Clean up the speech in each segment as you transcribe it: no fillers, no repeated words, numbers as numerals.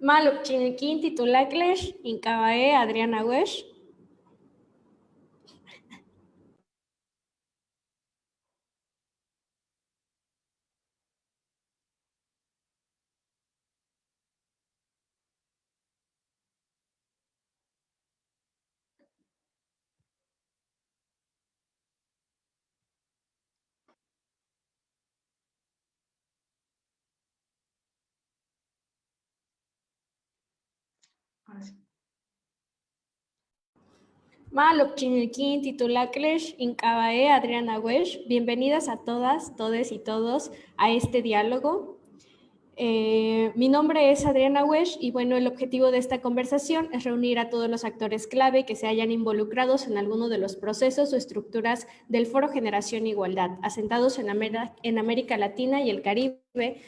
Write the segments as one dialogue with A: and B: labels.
A: Maluk Chinikin titulaklesh inkabae Adriana Wesh. Maluk Chinikin titulaklesh inkabae Adriana Wesh. Bienvenidas a todas, todes y todos a este diálogo. Mi nombre es Adriana Wesh y bueno, el objetivo de esta conversación es reunir a todos los actores clave que se hayan involucrados en alguno de los procesos o estructuras del Foro Generación Igualdad, asentados en América Latina y el Caribe,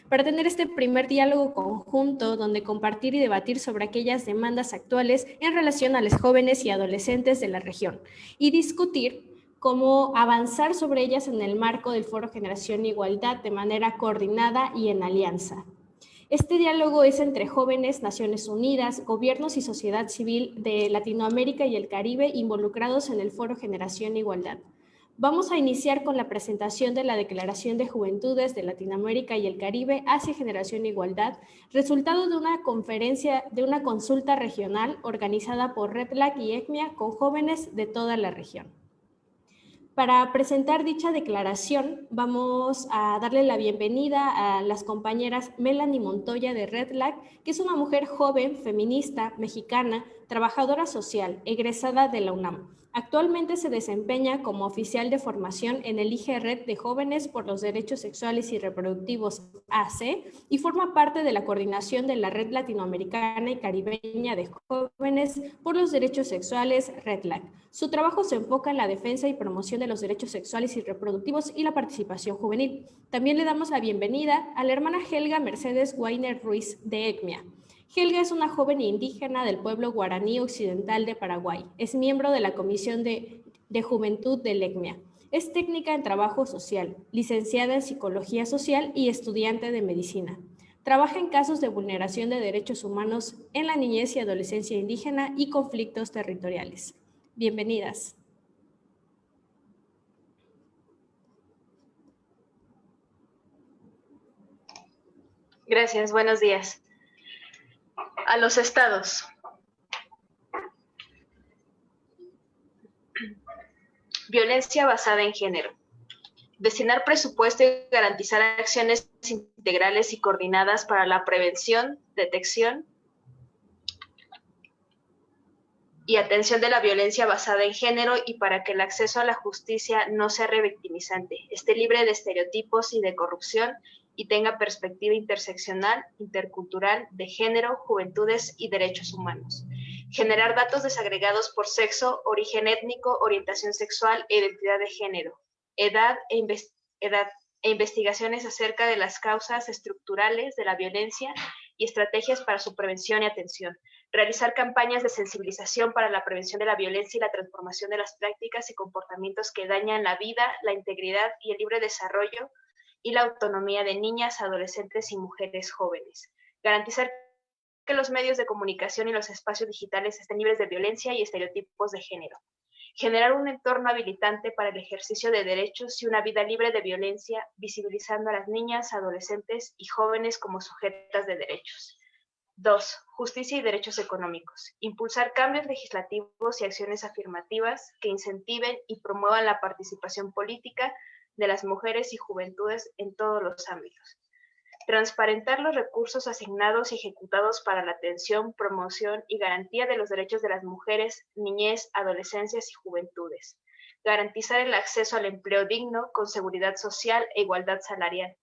A: para tener este primer diálogo conjunto donde compartir y debatir sobre aquellas demandas actuales en relación a los jóvenes y adolescentes de la región y discutir cómo avanzar sobre ellas en el marco del Foro Generación Igualdad de manera coordinada y en alianza. Este diálogo es entre jóvenes, Naciones Unidas, gobiernos y sociedad civil de Latinoamérica y el Caribe involucrados en el Foro Generación Igualdad. Vamos a iniciar con la presentación de la Declaración de Juventudes de Latinoamérica y el Caribe hacia Generación Igualdad, resultado de una consulta regional organizada por REDLAC y ECMIA con jóvenes de toda la región. Para presentar dicha declaración, vamos a darle la bienvenida a las compañeras Melanie Montoya de REDLAC, que es una mujer joven, feminista, mexicana, trabajadora social, egresada de la UNAM. Actualmente se desempeña como oficial de formación en el IG Red de Jóvenes por los Derechos Sexuales y Reproductivos AC y forma parte de la coordinación de la Red Latinoamericana y Caribeña de Jóvenes por los Derechos Sexuales, REDLAC. Su trabajo se enfoca en la defensa y promoción de los derechos sexuales y reproductivos y la participación juvenil. También le damos la bienvenida a la hermana Helga Mercedes Weiner Ruiz de ECMIA. Helga es una joven indígena del pueblo guaraní occidental de Paraguay. Es miembro de la Comisión de Juventud del ECMIA. Es técnica en trabajo social, licenciada en psicología social y estudiante de medicina. Trabaja en casos de vulneración de derechos humanos en la niñez y adolescencia indígena y conflictos territoriales. Bienvenidas.
B: Gracias, buenos días. A los estados. Violencia basada en género. Destinar presupuesto y garantizar acciones integrales y coordinadas para la prevención, detección y atención de la violencia basada en género y para que el acceso a la justicia no sea revictimizante, esté libre de estereotipos y de corrupción y tenga perspectiva interseccional, intercultural, de género, juventudes y derechos humanos. Generar datos desagregados por sexo, origen étnico, orientación sexual e identidad de género, edad e investigaciones acerca de las causas estructurales de la violencia y estrategias para su prevención y atención. Realizar campañas de sensibilización para la prevención de la violencia y la transformación de las prácticas y comportamientos que dañan la vida, la integridad y el libre desarrollo y la autonomía de niñas, adolescentes y mujeres jóvenes. Garantizar que los medios de comunicación y los espacios digitales estén libres de violencia y estereotipos de género. Generar un entorno habilitante para el ejercicio de derechos y una vida libre de violencia, visibilizando a las niñas, adolescentes y jóvenes como sujetas de derechos. 2. Justicia y derechos económicos. Impulsar cambios legislativos y acciones afirmativas que incentiven y promuevan la participación política de las mujeres y juventudes en todos los ámbitos. Transparentar los recursos asignados y ejecutados para la atención, promoción y garantía de los derechos de las mujeres, niñez, adolescencias y juventudes. Garantizar el acceso al empleo digno, con seguridad social e igualdad salarial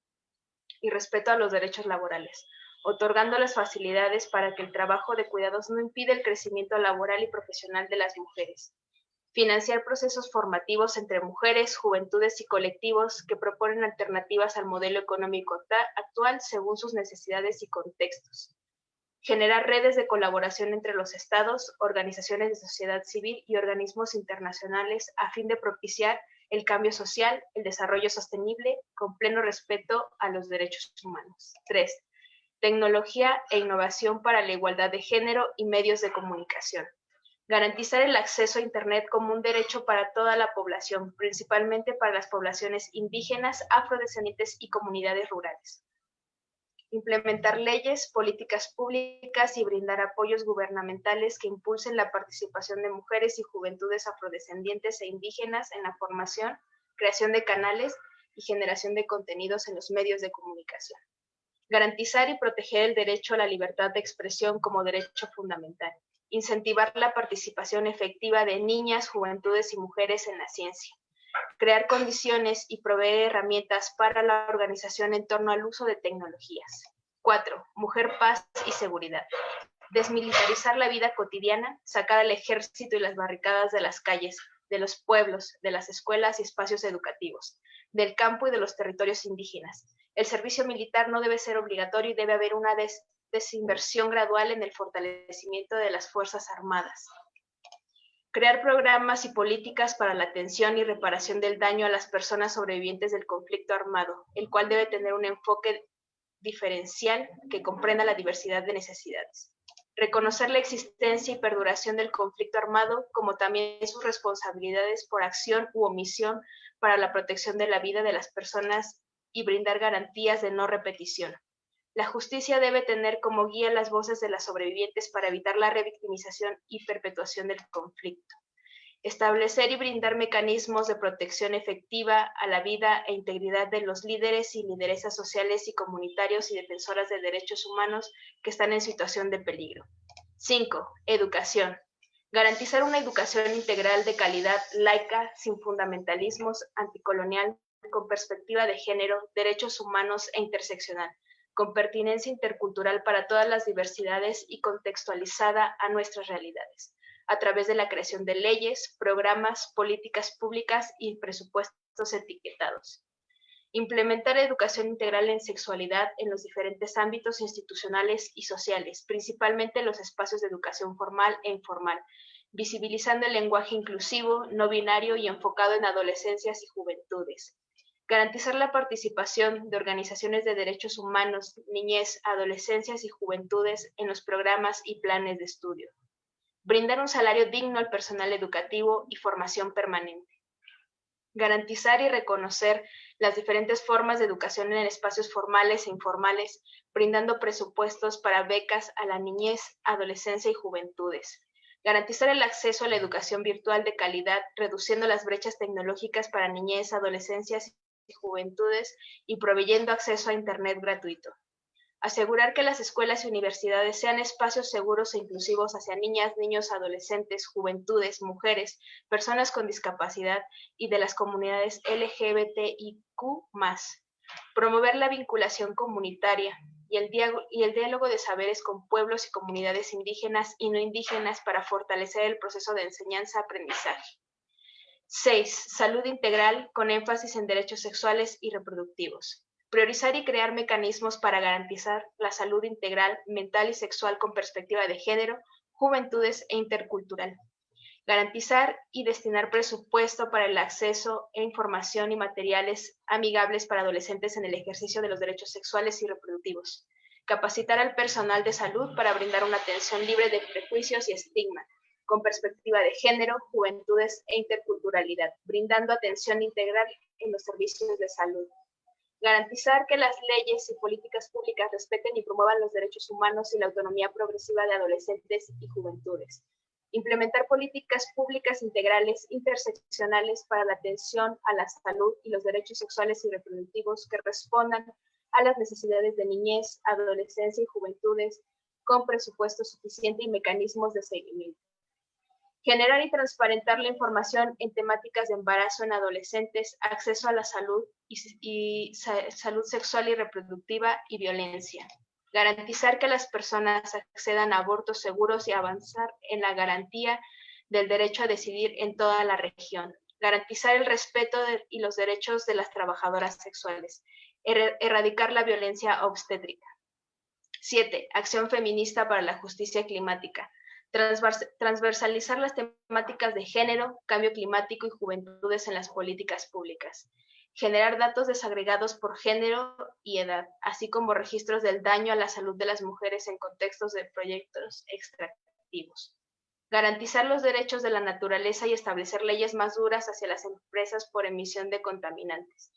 B: y respeto a los derechos laborales, otorgando las facilidades para que el trabajo de cuidados no impida el crecimiento laboral y profesional de las mujeres. Financiar procesos formativos entre mujeres, juventudes y colectivos que proponen alternativas al modelo económico actual según sus necesidades y contextos. Generar redes de colaboración entre los estados, organizaciones de sociedad civil y organismos internacionales a fin de propiciar el cambio social, el desarrollo sostenible, con pleno respeto a los derechos humanos. 3. tecnología e innovación para la igualdad de género y medios de comunicación. Garantizar el acceso a Internet como un derecho para toda la población, principalmente para las poblaciones indígenas, afrodescendientes y comunidades rurales. Implementar leyes, políticas públicas y brindar apoyos gubernamentales que impulsen la participación de mujeres y juventudes afrodescendientes e indígenas en la formación, creación de canales y generación de contenidos en los medios de comunicación. Garantizar y proteger el derecho a la libertad de expresión como derecho fundamental. Incentivar la participación efectiva de niñas, juventudes y mujeres en la ciencia. Crear condiciones y proveer herramientas para la organización en torno al uso de tecnologías. 4. Mujer, paz y seguridad. Desmilitarizar la vida cotidiana, sacar al ejército y las barricadas de las calles, de los pueblos, de las escuelas y espacios educativos, del campo y de los territorios indígenas. El servicio militar no debe ser obligatorio y debe haber una desinversión gradual en el fortalecimiento de las Fuerzas Armadas. Crear programas y políticas para la atención y reparación del daño a las personas sobrevivientes del conflicto armado, el cual debe tener un enfoque diferencial que comprenda la diversidad de necesidades. Reconocer la existencia y perduración del conflicto armado, como también sus responsabilidades por acción u omisión para la protección de la vida de las personas y brindar garantías de no repetición. La justicia debe tener como guía las voces de las sobrevivientes para evitar la revictimización y perpetuación del conflicto. Establecer y brindar mecanismos de protección efectiva a la vida e integridad de los líderes y lideresas sociales y comunitarios y defensoras de derechos humanos que están en situación de peligro. 5. Educación. Garantizar una educación integral de calidad, laica, sin fundamentalismos, anticolonial, con perspectiva de género, derechos humanos e interseccional, con pertinencia intercultural para todas las diversidades y contextualizada a nuestras realidades, a través de la creación de leyes, programas, políticas públicas y presupuestos etiquetados. Implementar educación integral en sexualidad en los diferentes ámbitos institucionales y sociales, principalmente en los espacios de educación formal e informal, visibilizando el lenguaje inclusivo, no binario y enfocado en adolescencias y juventudes. Garantizar la participación de organizaciones de derechos humanos, niñez, adolescencias y juventudes en los programas y planes de estudio. Brindar un salario digno al personal educativo y formación permanente. Garantizar y reconocer las diferentes formas de educación en espacios formales e informales, brindando presupuestos para becas a la niñez, adolescencia y juventudes. Garantizar el acceso a la educación virtual de calidad, reduciendo las brechas tecnológicas para niñez, adolescencias y juventudes y proveyendo acceso a Internet gratuito. Asegurar que las escuelas y universidades sean espacios seguros e inclusivos hacia niñas, niños, adolescentes, juventudes, mujeres, personas con discapacidad y de las comunidades LGBTIQ+. Promover la vinculación comunitaria y el diálogo de saberes con pueblos y comunidades indígenas y no indígenas para fortalecer el proceso de enseñanza-aprendizaje. 6. Salud integral con énfasis en derechos sexuales y reproductivos. Priorizar y crear mecanismos para garantizar la salud integral, mental y sexual con perspectiva de género, juventudes e intercultural. Garantizar y destinar presupuesto para el acceso a información y materiales amigables para adolescentes en el ejercicio de los derechos sexuales y reproductivos. Capacitar al personal de salud para brindar una atención libre de prejuicios y estigma, con perspectiva de género, juventudes e interculturalidad, brindando atención integral en los servicios de salud. Garantizar que las leyes y políticas públicas respeten y promuevan los derechos humanos y la autonomía progresiva de adolescentes y juventudes. Implementar políticas públicas integrales, interseccionales para la atención a la salud y los derechos sexuales y reproductivos que respondan a las necesidades de niñez, adolescencia y juventudes con presupuesto suficiente y mecanismos de seguimiento. Generar y transparentar la información en temáticas de embarazo en adolescentes, acceso a la salud y salud sexual y reproductiva y violencia. Garantizar que las personas accedan a abortos seguros y avanzar en la garantía del derecho a decidir en toda la región. Garantizar el respeto y los derechos de las trabajadoras sexuales. Erradicar la violencia obstétrica. 7. Acción feminista para la justicia climática. Transversalizar las temáticas de género, cambio climático y juventudes en las políticas públicas. generar datos desagregados por género y edad, así como registros del daño a la salud de las mujeres en contextos de proyectos extractivos. Garantizar los derechos de la naturaleza y establecer leyes más duras hacia las empresas por emisión de contaminantes.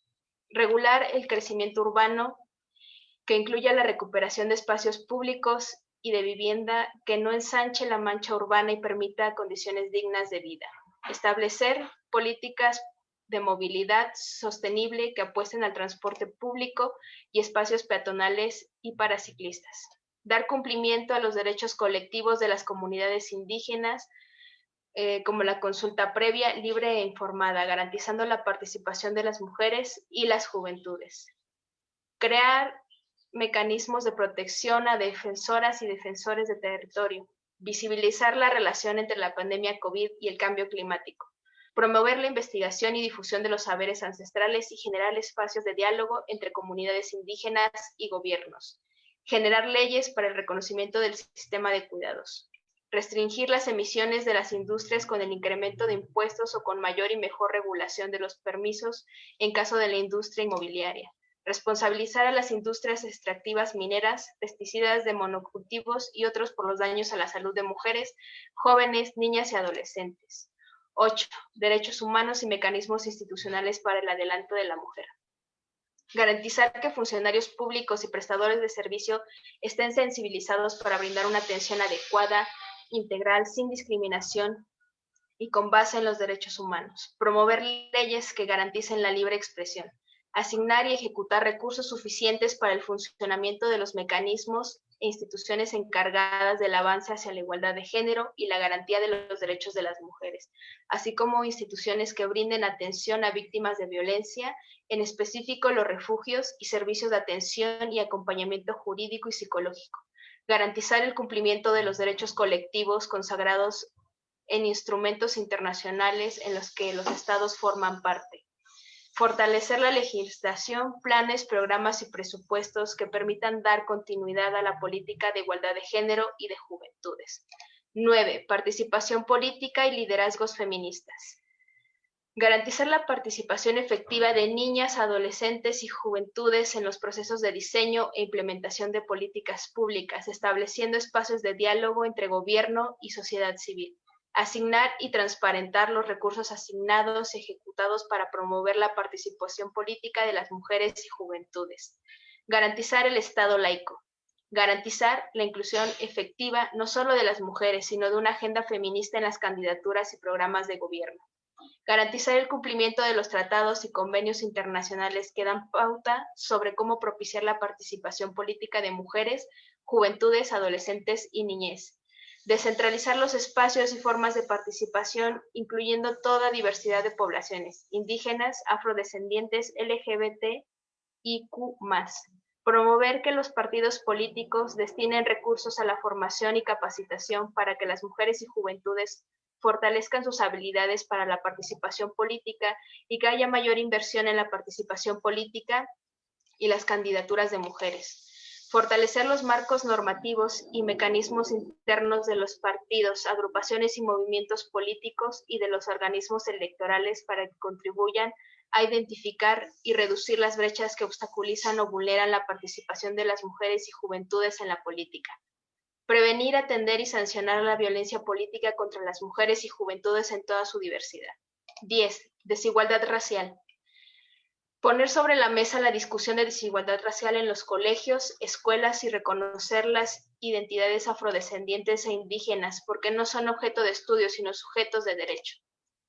B: Regular el crecimiento urbano, que incluya la recuperación de espacios públicos y de vivienda que no ensanche la mancha urbana y permita condiciones dignas de vida. Establecer políticas de movilidad sostenible que apuesten al transporte público y espacios peatonales y para ciclistas. Dar cumplimiento a los derechos colectivos de las comunidades indígenas, como la consulta previa, libre e informada, garantizando la participación de las mujeres y las juventudes. Crear mecanismos de protección a defensoras y defensores de territorio. Visibilizar la relación entre la pandemia COVID y el cambio climático. Promover la investigación y difusión de los saberes ancestrales y generar espacios de diálogo entre comunidades indígenas y gobiernos. Generar leyes para el reconocimiento del sistema de cuidados. Restringir las emisiones de las industrias con el incremento de impuestos o con mayor y mejor regulación de los permisos en caso de la industria inmobiliaria. Responsabilizar a las industrias extractivas mineras, pesticidas de monocultivos y otros por los daños a la salud de mujeres, jóvenes, niñas y adolescentes. 8. Derechos humanos y mecanismos institucionales para el adelanto de la mujer. Garantizar que funcionarios públicos y prestadores de servicio estén sensibilizados para brindar una atención adecuada, integral, sin discriminación y con base en los derechos humanos. Promover leyes que garanticen la libre expresión. Asignar y ejecutar recursos suficientes para el funcionamiento de los mecanismos e instituciones encargadas del avance hacia la igualdad de género y la garantía de los derechos de las mujeres, así como instituciones que brinden atención a víctimas de violencia, en específico los refugios y servicios de atención y acompañamiento jurídico y psicológico. Garantizar el cumplimiento de los derechos colectivos consagrados en instrumentos internacionales en los que los estados forman parte. Fortalecer la legislación, planes, programas y presupuestos que permitan dar continuidad a la política de igualdad de género y de juventudes. 9. Participación política y liderazgos feministas. Garantizar la participación efectiva de niñas, adolescentes y juventudes en los procesos de diseño e implementación de políticas públicas, estableciendo espacios de diálogo entre gobierno y sociedad civil. Asignar y transparentar los recursos asignados y ejecutados para promover la participación política de las mujeres y juventudes. Garantizar el Estado laico. Garantizar la inclusión efectiva no solo de las mujeres, sino de una agenda feminista en las candidaturas y programas de gobierno. Garantizar el cumplimiento de los tratados y convenios internacionales que dan pauta sobre cómo propiciar la participación política de mujeres, juventudes, adolescentes y niñez. Descentralizar los espacios y formas de participación, incluyendo toda diversidad de poblaciones, indígenas, afrodescendientes, LGBT y Q+. Promover que los partidos políticos destinen recursos a la formación y capacitación para que las mujeres y juventudes fortalezcan sus habilidades para la participación política y que haya mayor inversión en la participación política y las candidaturas de mujeres. Fortalecer los marcos normativos y mecanismos internos de los partidos, agrupaciones y movimientos políticos y de los organismos electorales para que contribuyan a identificar y reducir las brechas que obstaculizan o vulneran la participación de las mujeres y juventudes en la política. Prevenir, atender y sancionar la violencia política contra las mujeres y juventudes en toda su diversidad. 10. Desigualdad racial. Poner sobre la mesa la discusión de desigualdad racial en los colegios, escuelas y reconocer las identidades afrodescendientes e indígenas porque no son objeto de estudio sino sujetos de derecho.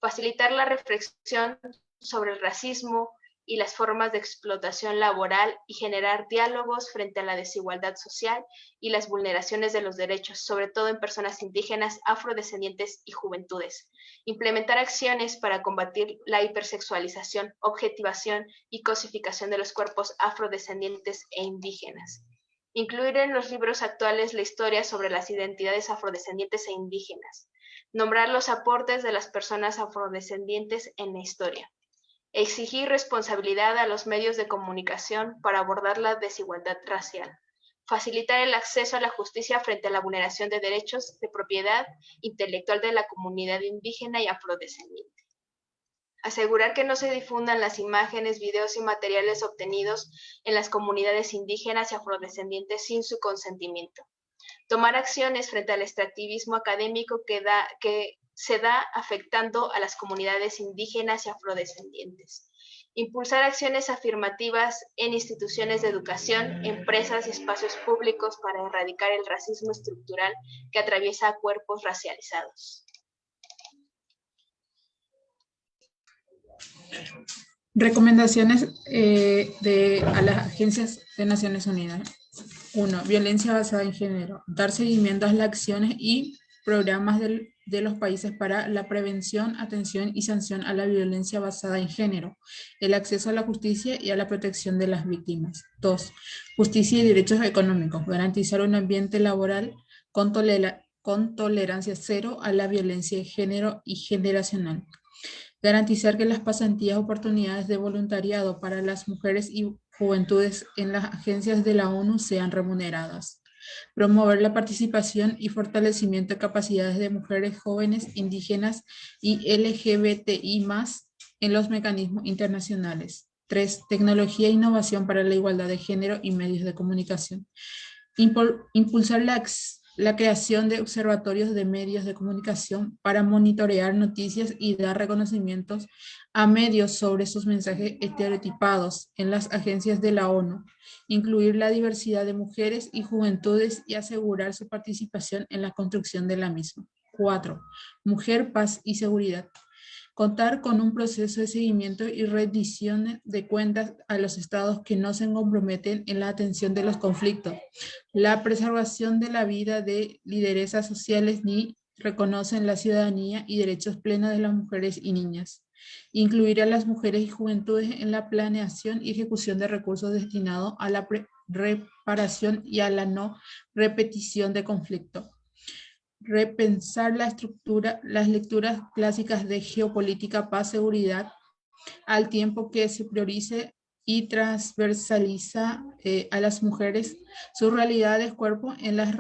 B: Facilitar la reflexión sobre el racismo y las formas de explotación laboral y generar diálogos frente a la desigualdad social y las vulneraciones de los derechos, sobre todo en personas indígenas, afrodescendientes y juventudes. Implementar acciones para combatir la hipersexualización, objetivación y cosificación de los cuerpos afrodescendientes e indígenas. Incluir en los libros actuales la historia sobre las identidades afrodescendientes e indígenas. Nombrar los aportes de las personas afrodescendientes en la historia. Exigir responsabilidad a los medios de comunicación para abordar la desigualdad racial. Facilitar el acceso a la justicia frente a la vulneración de derechos de propiedad intelectual de la comunidad indígena y afrodescendiente. Asegurar que no se difundan las imágenes, videos y materiales obtenidos en las comunidades indígenas y afrodescendientes sin su consentimiento. Tomar acciones frente al extractivismo académico que se da afectando a las comunidades indígenas y afrodescendientes. Impulsar acciones afirmativas en instituciones de educación, empresas y espacios públicos para erradicar el racismo estructural que atraviesa a cuerpos racializados.
C: Recomendaciones a las agencias de Naciones Unidas. 1. Violencia basada en género. Dar seguimiento a las acciones y programas de los países para la prevención, atención y sanción a la violencia basada en género, el acceso a la justicia y a la protección de las víctimas. 2. Justicia y derechos económicos. Garantizar un ambiente laboral con tolerancia cero a la violencia de género y generacional. Garantizar que las pasantías, oportunidades de voluntariado para las mujeres y juventudes en las agencias de la ONU sean remuneradas. Promover la participación y fortalecimiento de capacidades de mujeres jóvenes, indígenas y LGBTI+, en los mecanismos internacionales. 3. Tecnología e innovación para la igualdad de género y medios de comunicación. Impulsar la creación de observatorios de medios de comunicación para monitorear noticias y dar reconocimientos a medios sobre sus mensajes estereotipados en las agencias de la ONU, incluir la diversidad de mujeres y juventudes y asegurar su participación en la construcción de la misma. 4. Mujer, paz y seguridad. Contar con un proceso de seguimiento y rendición de cuentas a los estados que no se comprometen en la atención de los conflictos, la preservación de la vida de lideresas sociales ni reconocen la ciudadanía y derechos plenos de las mujeres y niñas. Incluir a las mujeres y juventudes en la planeación y ejecución de recursos destinados a la reparación y a la no repetición de conflictos. Repensar la estructura, las lecturas clásicas de geopolítica, paz, seguridad, al tiempo que se priorice y transversaliza a las mujeres, sus realidades, cuerpo en las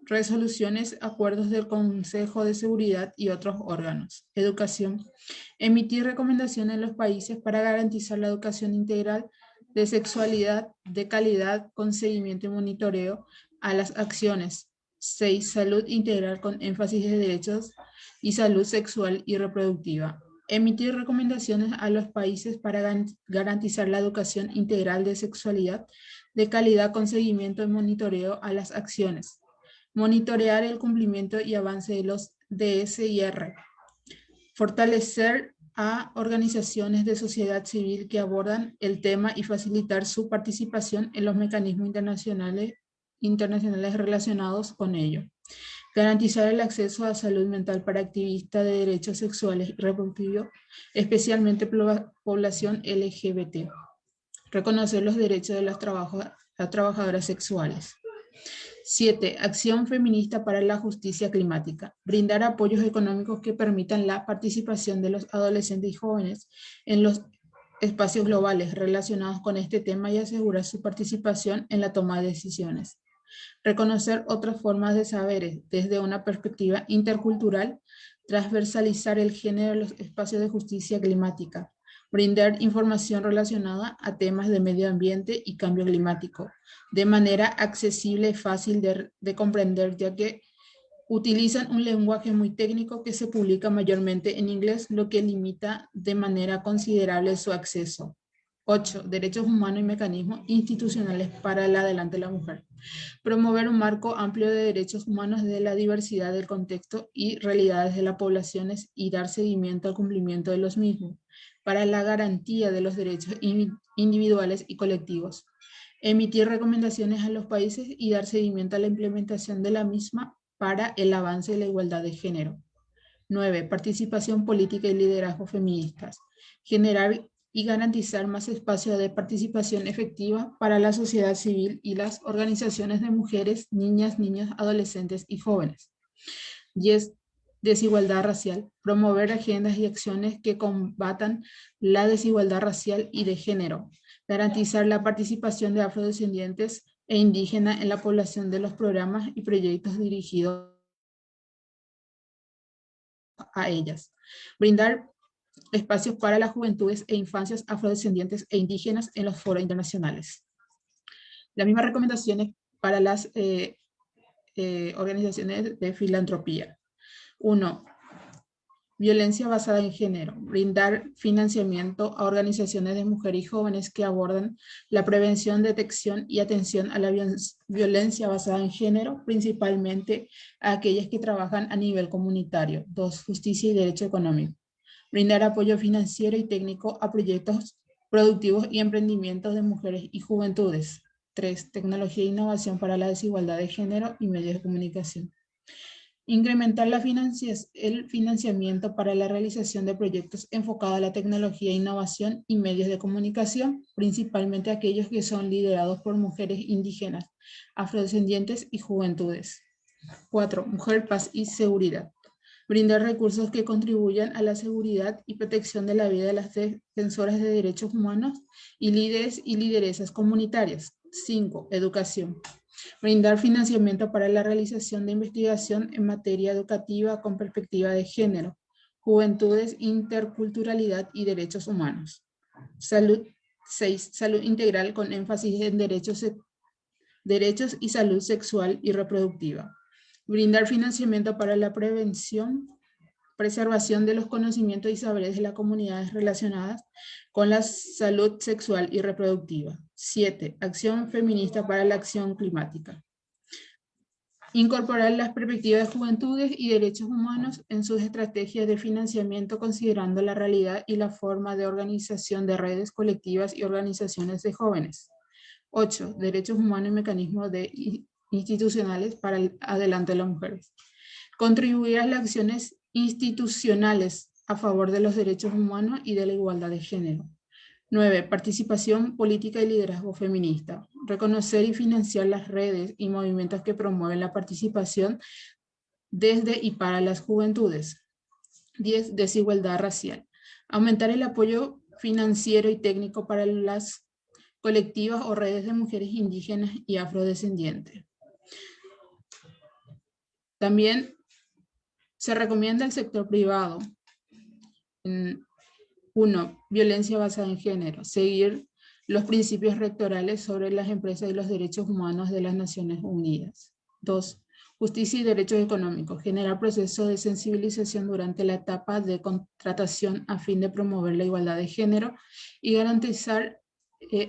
C: resoluciones, acuerdos del Consejo de Seguridad y otros órganos. Educación. Emitir recomendaciones en los países para garantizar la educación integral de sexualidad de calidad con seguimiento y monitoreo a las acciones. 6. Salud integral con énfasis de derechos y salud sexual y reproductiva. Emitir recomendaciones a los países para garantizar la educación integral de sexualidad de calidad con seguimiento y monitoreo a las acciones. Monitorear el cumplimiento y avance de los DSIR. Fortalecer a organizaciones de sociedad civil que abordan el tema y facilitar su participación en los mecanismos internacionales relacionados con ello. Garantizar el acceso a salud mental para activistas de derechos sexuales y reproductivos, especialmente población LGBT. Reconocer los derechos de las trabajadoras sexuales. 7. Acción feminista para la justicia climática. Brindar apoyos económicos que permitan la participación de los adolescentes y jóvenes en los espacios globales relacionados con este tema y asegurar su participación en la toma de decisiones. Reconocer otras formas de saberes desde una perspectiva intercultural, transversalizar el género en los espacios de justicia climática, brindar información relacionada a temas de medio ambiente y cambio climático, de manera accesible y fácil de comprender, ya que utilizan un lenguaje muy técnico que se publica mayormente en inglés, lo que limita de manera considerable su acceso. 8. Derechos humanos y mecanismos institucionales para el adelante de la mujer. Promover un marco amplio de derechos humanos de la diversidad del contexto y realidades de las poblaciones y dar seguimiento al cumplimiento de los mismos para la garantía de los derechos individuales y colectivos. Emitir recomendaciones a los países y dar seguimiento a la implementación de la misma para el avance de la igualdad de género. 9. Participación política y liderazgo feministas. Generar y garantizar más espacio de participación efectiva para la sociedad civil y las organizaciones de mujeres, niñas, niños, adolescentes y jóvenes. 10. Desigualdad racial. Promover agendas y acciones que combatan la desigualdad racial y de género. Garantizar la participación de afrodescendientes e indígenas en la población de los programas y proyectos dirigidos a ellas. Brindar espacios para las juventudes e infancias afrodescendientes e indígenas en los foros internacionales. Las mismas recomendaciones para las organizaciones de filantropía. 1. Violencia basada en género. Brindar financiamiento a organizaciones de mujeres y jóvenes que abordan la prevención, detección y atención a la violencia basada en género, principalmente a aquellas que trabajan a nivel comunitario. 2. Justicia y derecho económico. Brindar apoyo financiero y técnico a proyectos productivos y emprendimientos de mujeres y juventudes. 3. Tecnología e innovación para la desigualdad de género y medios de comunicación. Incrementar el financiamiento para la realización de proyectos enfocados a la tecnología, innovación y medios de comunicación, principalmente aquellos que son liderados por mujeres indígenas, afrodescendientes y juventudes. 4. Mujer, paz y seguridad. Brindar recursos que contribuyan a la seguridad y protección de la vida de las defensoras de derechos humanos y líderes y lideresas comunitarias. 5. Educación. Brindar financiamiento para la realización de investigación en materia educativa con perspectiva de género, juventudes, interculturalidad y derechos humanos. Salud. 6. Salud integral con énfasis en derechos y salud sexual y reproductiva. Brindar financiamiento para la preservación de los conocimientos y saberes de las comunidades relacionadas con la salud sexual y reproductiva. 7. Acción feminista para la acción climática. Incorporar las perspectivas de juventudes y derechos humanos en sus estrategias de financiamiento considerando la realidad y la forma de organización de redes colectivas y organizaciones de jóvenes. 8. Derechos humanos y mecanismos institucionales para el adelanto de las mujeres. Contribuir a las acciones institucionales a favor de los derechos humanos y de la igualdad de género. 9. Participación política y liderazgo feminista. Reconocer y financiar las redes y movimientos que promueven la participación desde y para las juventudes. 10. Desigualdad racial. Aumentar el apoyo financiero y técnico para las colectivas o redes de mujeres indígenas y afrodescendientes. También se recomienda al sector privado. 1. Violencia basada en género. Seguir los principios rectorales sobre las empresas y los derechos humanos de las Naciones Unidas. 2. Justicia y derechos económicos. Generar procesos de sensibilización durante la etapa de contratación a fin de promover la igualdad de género y garantizar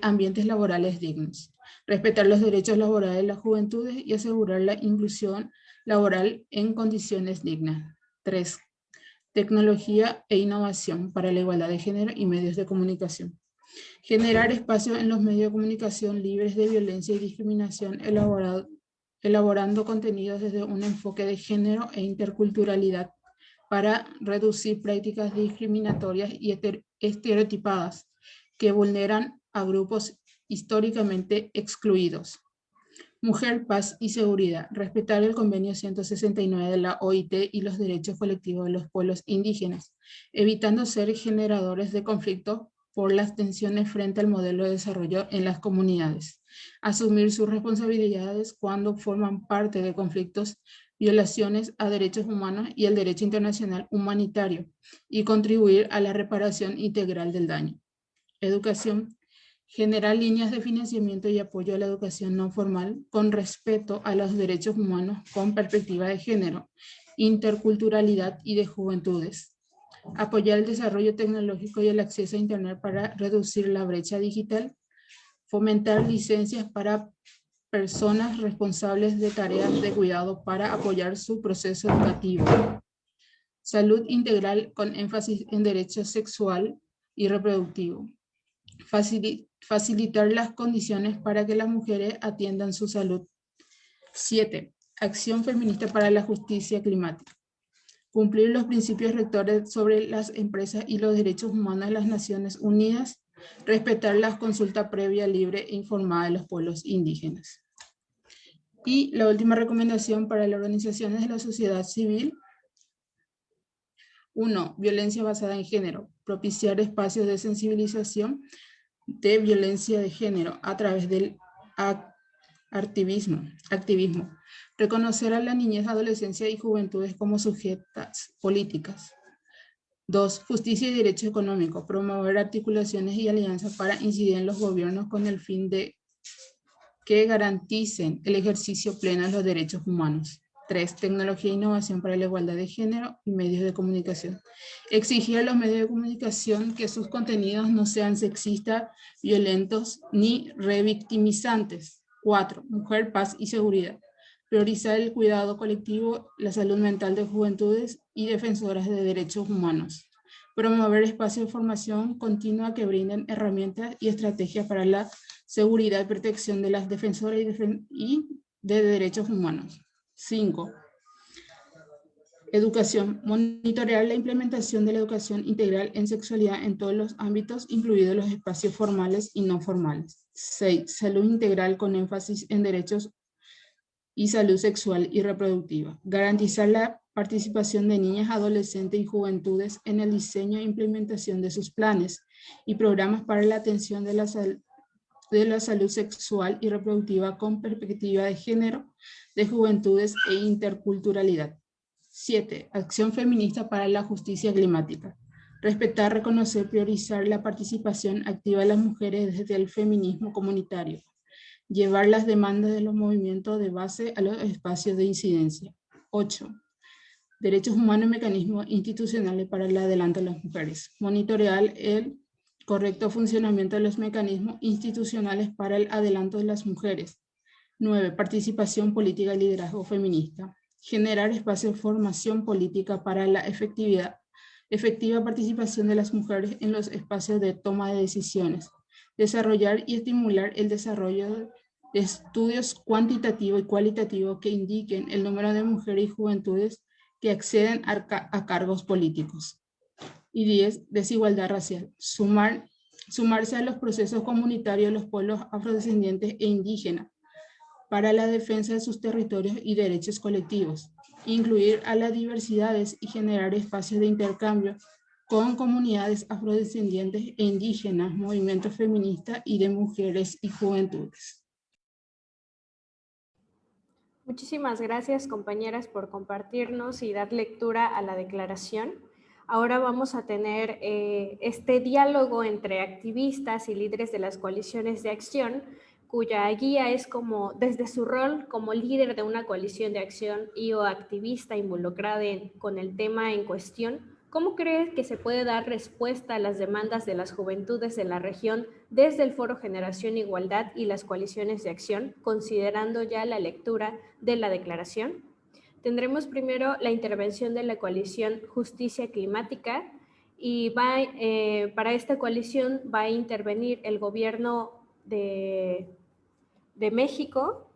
C: ambientes laborales dignos. Respetar los derechos laborales de las juventudes y asegurar la inclusión laboral en condiciones dignas. 3. Tecnología e innovación para la igualdad de género y medios de comunicación. Generar espacios en los medios de comunicación libres de violencia y discriminación, elaborando contenidos desde un enfoque de género e interculturalidad para reducir prácticas discriminatorias y estereotipadas que vulneran a grupos históricamente excluidos. Mujer, paz y seguridad. Respetar el convenio 169 de la OIT y los derechos colectivos de los pueblos indígenas, evitando ser generadores de conflictos por las tensiones frente al modelo de desarrollo en las comunidades. Asumir sus responsabilidades cuando forman parte de conflictos, violaciones a derechos humanos y el derecho internacional humanitario, y contribuir a la reparación integral del daño. Educación. Generar líneas de financiamiento y apoyo a la educación no formal con respeto a los derechos humanos con perspectiva de género, interculturalidad y de juventudes. Apoyar el desarrollo tecnológico y el acceso a Internet para reducir la brecha digital. Fomentar licencias para personas responsables de tareas de cuidado para apoyar su proceso educativo. Salud integral con énfasis en derecho sexual y reproductivo. Facilitar las condiciones para que las mujeres atiendan su salud. 7. Acción feminista para la justicia climática. Cumplir los principios rectores sobre las empresas y los derechos humanos de las Naciones Unidas. Respetar la consulta previa, libre e informada de los pueblos indígenas. Y la última recomendación para las organizaciones de la sociedad civil. 1. Violencia basada en género. Propiciar espacios de sensibilización de violencia de género a través del activismo. Reconocer a la niñez, adolescencia y juventudes como sujetas políticas. 2. Justicia y derecho económico. Promover articulaciones y alianzas para incidir en los gobiernos con el fin de que garanticen el ejercicio pleno de los derechos humanos. 3. Tecnología e innovación para la igualdad de género y medios de comunicación. Exigir a los medios de comunicación que sus contenidos no sean sexistas, violentos ni revictimizantes. 4. Mujer, paz y seguridad. Priorizar el cuidado colectivo, la salud mental de juventudes y defensoras de derechos humanos. Promover espacios de formación continua que brinden herramientas y estrategias para la seguridad y protección de las defensoras y de derechos humanos. 5. Educación. Monitorear la implementación de la educación integral en sexualidad en todos los ámbitos, incluidos los espacios formales y no formales. 6. Salud integral con énfasis en derechos y salud sexual y reproductiva. Garantizar la participación de niñas, adolescentes y juventudes en el diseño e implementación de sus planes y programas para la atención de la salud sexual y reproductiva con perspectiva de género, de juventudes e interculturalidad. 7. Acción feminista para la justicia climática. Respetar, reconocer, priorizar la participación activa de las mujeres desde el feminismo comunitario. Llevar las demandas de los movimientos de base a los espacios de incidencia. 8. Derechos humanos y mecanismos institucionales para el adelanto de las mujeres. Monitorear el correcto funcionamiento de los mecanismos institucionales para el adelanto de las mujeres. 9. Participación política y liderazgo feminista. Generar espacios de formación política para la efectiva participación de las mujeres en los espacios de toma de decisiones. Desarrollar y estimular el desarrollo de estudios cuantitativos y cualitativos que indiquen el número de mujeres y juventudes que acceden a cargos políticos. Y 10. Desigualdad racial. Sumarse a los procesos comunitarios de los pueblos afrodescendientes e indígenas para la defensa de sus territorios y derechos colectivos. Incluir a las diversidades y generar espacios de intercambio con comunidades afrodescendientes e indígenas, movimientos feministas y de mujeres y juventudes.
A: Muchísimas gracias, compañeras, por compartirnos y dar lectura a la declaración. Ahora vamos a tener este diálogo entre activistas y líderes de las coaliciones de acción, cuya guía es como, desde su rol como líder de una coalición de acción y o activista involucrada con el tema en cuestión, ¿cómo cree que se puede dar respuesta a las demandas de las juventudes de la región desde el Foro Generación Igualdad y las coaliciones de acción, considerando ya la lectura de la declaración? Tendremos primero la intervención de la coalición Justicia Climática y para esta coalición va a intervenir el gobierno de México.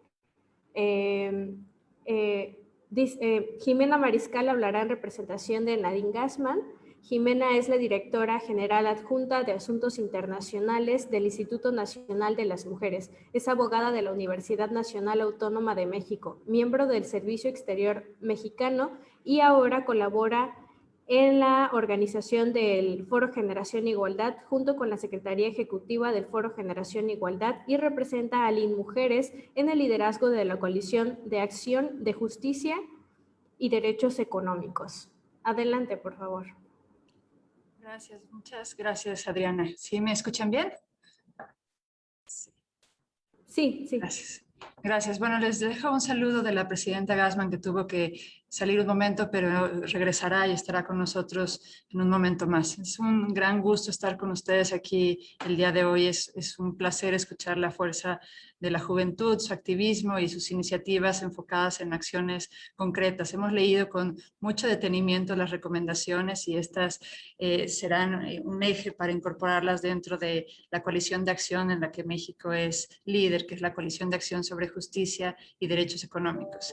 A: Jimena Mariscal hablará en representación de Nadine Gassman. Jimena es la directora general adjunta de Asuntos Internacionales del Instituto Nacional de las Mujeres. Es abogada de la Universidad Nacional Autónoma de México, miembro del Servicio Exterior Mexicano y ahora colabora en la organización del Foro Generación Igualdad junto con la Secretaría Ejecutiva del Foro Generación Igualdad y representa a Mujeres en el liderazgo de la Coalición de Acción de Justicia y Derechos Económicos. Adelante, por favor.
D: Gracias, muchas gracias, Adriana. ¿Sí me escuchan bien?
A: Sí.
D: Gracias. Gracias. Bueno, les dejo un saludo de la presidenta Gassman, que tuvo que salir un momento, pero regresará y estará con nosotros en un momento más. Es un gran gusto estar con ustedes aquí el día de hoy. Es un placer escuchar la fuerza de la juventud, su activismo y sus iniciativas enfocadas en acciones concretas. Hemos leído con mucho detenimiento las recomendaciones y estas serán un eje para incorporarlas dentro de la coalición de acción en la que México es líder, que es la coalición de acción sobre justicia y derechos económicos.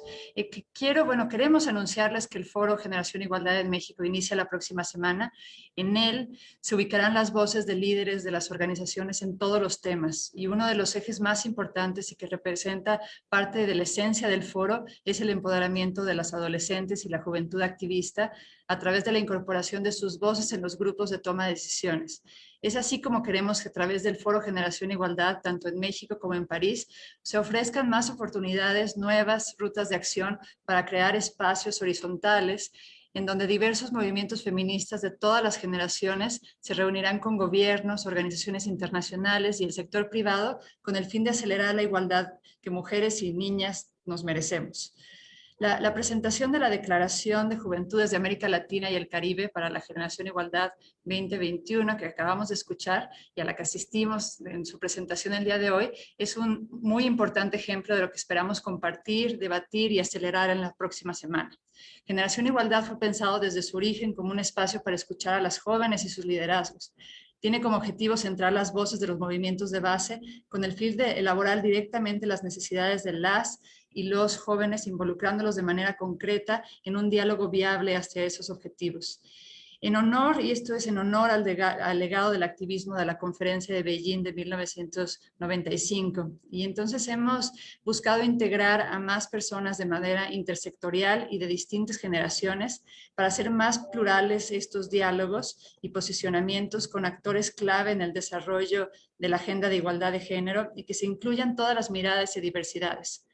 D: Queremos anunciarles que el Foro Generación Igualdad en México inicia la próxima semana. En él se ubicarán las voces de líderes de las organizaciones en todos los temas y uno de los ejes más importantes y que representa parte de la esencia del foro es el empoderamiento de las adolescentes y la juventud activista a través de la incorporación de sus voces en los grupos de toma de decisiones. Es así como queremos que a través del Foro Generación Igualdad, tanto en México como en París, se ofrezcan más oportunidades, nuevas rutas de acción para crear espacios horizontales en donde diversos movimientos feministas de todas las generaciones se reunirán con gobiernos, organizaciones internacionales y el sector privado con el fin de acelerar la igualdad que mujeres y niñas nos merecemos. La presentación de la Declaración de Juventudes de América Latina y el Caribe para la Generación Igualdad 2021 que acabamos de escuchar y a la que asistimos en su presentación el día de hoy es un muy importante ejemplo de lo que esperamos compartir, debatir y acelerar en la próxima semana. Generación Igualdad fue pensado desde su origen como un espacio para escuchar a las jóvenes y sus liderazgos. Tiene como objetivo centrar las voces de los movimientos de base con el fin de elaborar directamente las necesidades de las y los jóvenes, involucrándolos de manera concreta en un diálogo viable hacia esos objetivos. En honor, y esto es en honor al legado del activismo de la Conferencia de Beijing de 1995. Y entonces hemos buscado integrar a más personas de manera intersectorial y de distintas generaciones para hacer más plurales estos diálogos y posicionamientos con actores clave en el desarrollo de la agenda de igualdad de género y que se incluyan todas las miradas y diversidades.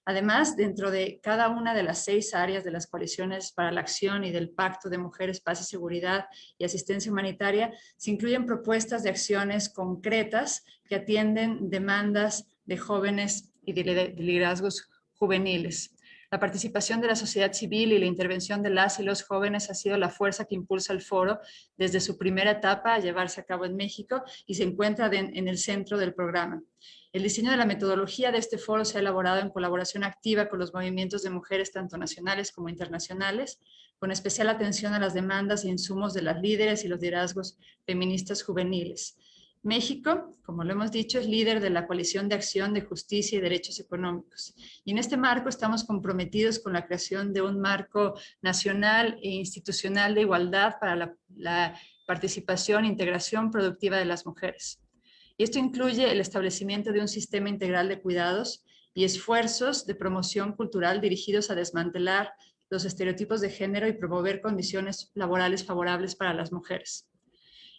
D: Además, dentro de cada una de las 6 áreas de las coaliciones para la acción y del Pacto de Mujeres, Paz y Seguridad y Asistencia Humanitaria, se incluyen propuestas de acciones concretas que atienden demandas de jóvenes y de liderazgos juveniles. La participación de la sociedad civil y la intervención de las y los jóvenes ha sido la fuerza que impulsa el foro desde su primera etapa a llevarse a cabo en México y se encuentra en el centro del programa. El diseño de la metodología de este foro se ha elaborado en colaboración activa con los movimientos de mujeres tanto nacionales como internacionales, con especial atención a las demandas e insumos de las líderes y los liderazgos feministas juveniles. México, como lo hemos dicho, es líder de la Coalición de Acción de Justicia y Derechos Económicos. Y en este marco estamos comprometidos con la creación de un marco nacional e institucional de igualdad para la participación e integración productiva de las mujeres. Y esto incluye el establecimiento de un sistema integral de cuidados y esfuerzos de promoción cultural dirigidos a desmantelar los estereotipos de género y promover condiciones laborales favorables para las mujeres.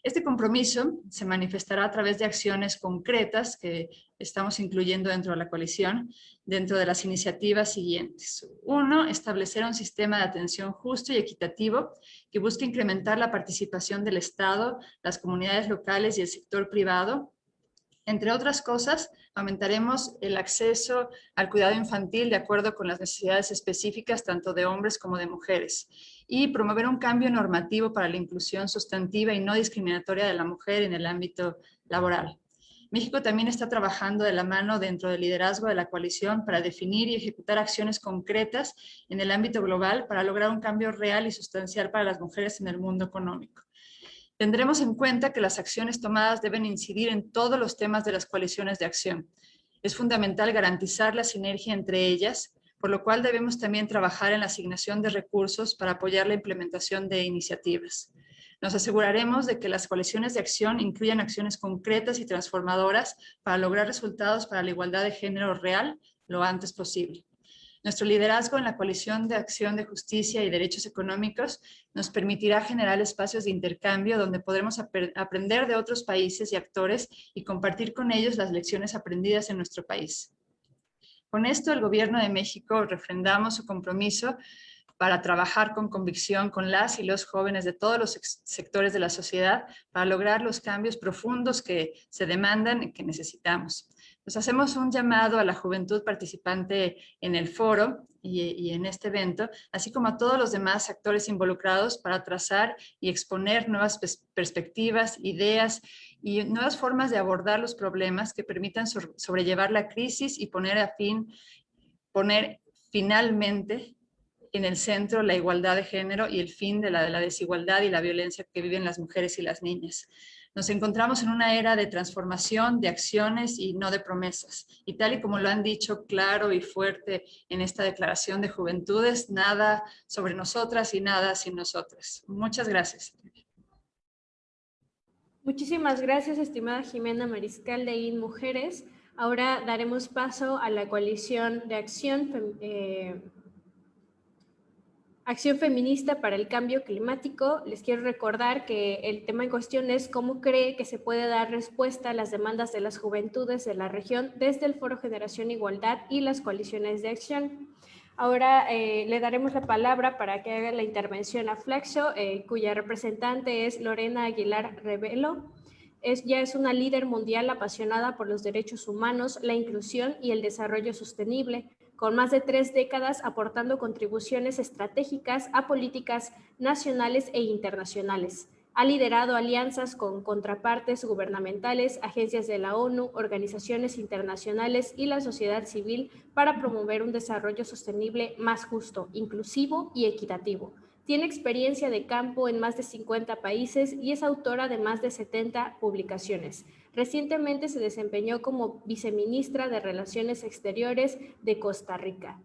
D: Este compromiso se manifestará a través de acciones concretas que estamos incluyendo dentro de la coalición, dentro de las iniciativas siguientes. 1, establecer un sistema de atención justo y equitativo que busque incrementar la participación del Estado, las comunidades locales y el sector privado. Entre otras cosas, aumentaremos el acceso al cuidado infantil de acuerdo con las necesidades específicas tanto de hombres como de mujeres y promover un cambio normativo para la inclusión sustantiva y no discriminatoria de la mujer en el ámbito laboral. México también está trabajando de la mano dentro del liderazgo de la coalición para definir y ejecutar acciones concretas en el ámbito global para lograr un cambio real y sustancial para las mujeres en el mundo económico. Tendremos en cuenta que las acciones tomadas deben incidir en todos los temas de las coaliciones de acción. Es fundamental garantizar la sinergia entre ellas, por lo cual debemos también trabajar en la asignación de recursos para apoyar la implementación de iniciativas. Nos aseguraremos de que las coaliciones de acción incluyan acciones concretas y transformadoras para lograr resultados para la igualdad de género real lo antes posible. Nuestro liderazgo en la Coalición de Acción de Justicia y Derechos Económicos nos permitirá generar espacios de intercambio donde podremos aprender de otros países y actores y compartir con ellos las lecciones aprendidas en nuestro país. Con esto, el Gobierno de México refrendamos su compromiso para trabajar con convicción con las y los jóvenes de todos los sectores de la sociedad para lograr los cambios profundos que se demandan y que necesitamos. Nos hacemos un llamado a la juventud participante en el foro y en este evento, así como a todos los demás actores involucrados para trazar y exponer nuevas perspectivas, ideas y nuevas formas de abordar los problemas que permitan sobrellevar la crisis y poner finalmente en el centro la igualdad de género y el fin de la desigualdad y la violencia que viven las mujeres y las niñas. Nos encontramos en una era de transformación, de acciones y no de promesas. Y tal y como lo han dicho claro y fuerte en esta declaración de juventudes, nada sobre nosotras y nada sin nosotras. Muchas gracias.
A: Muchísimas gracias, estimada Jimena Mariscal de INMujeres. Ahora daremos paso a la coalición de Acción Feminista para el Cambio Climático. Les quiero recordar que el tema en cuestión es cómo cree que se puede dar respuesta a las demandas de las juventudes de la región desde el Foro Generación Igualdad y las coaliciones de acción. Ahora le daremos la palabra para que haga la intervención a Flexo, cuya representante es Lorena Aguilar Revelo. Ya es una líder mundial apasionada por los derechos humanos, la inclusión y el desarrollo sostenible, con más de 3 décadas aportando contribuciones estratégicas a políticas nacionales e internacionales. Ha liderado alianzas con contrapartes gubernamentales, agencias de la ONU, organizaciones internacionales y la sociedad civil para promover un desarrollo sostenible más justo, inclusivo y equitativo. Tiene experiencia de campo en más de 50 países y es autora de más de 70 publicaciones. Recientemente se desempeñó como viceministra de Relaciones Exteriores de Costa Rica.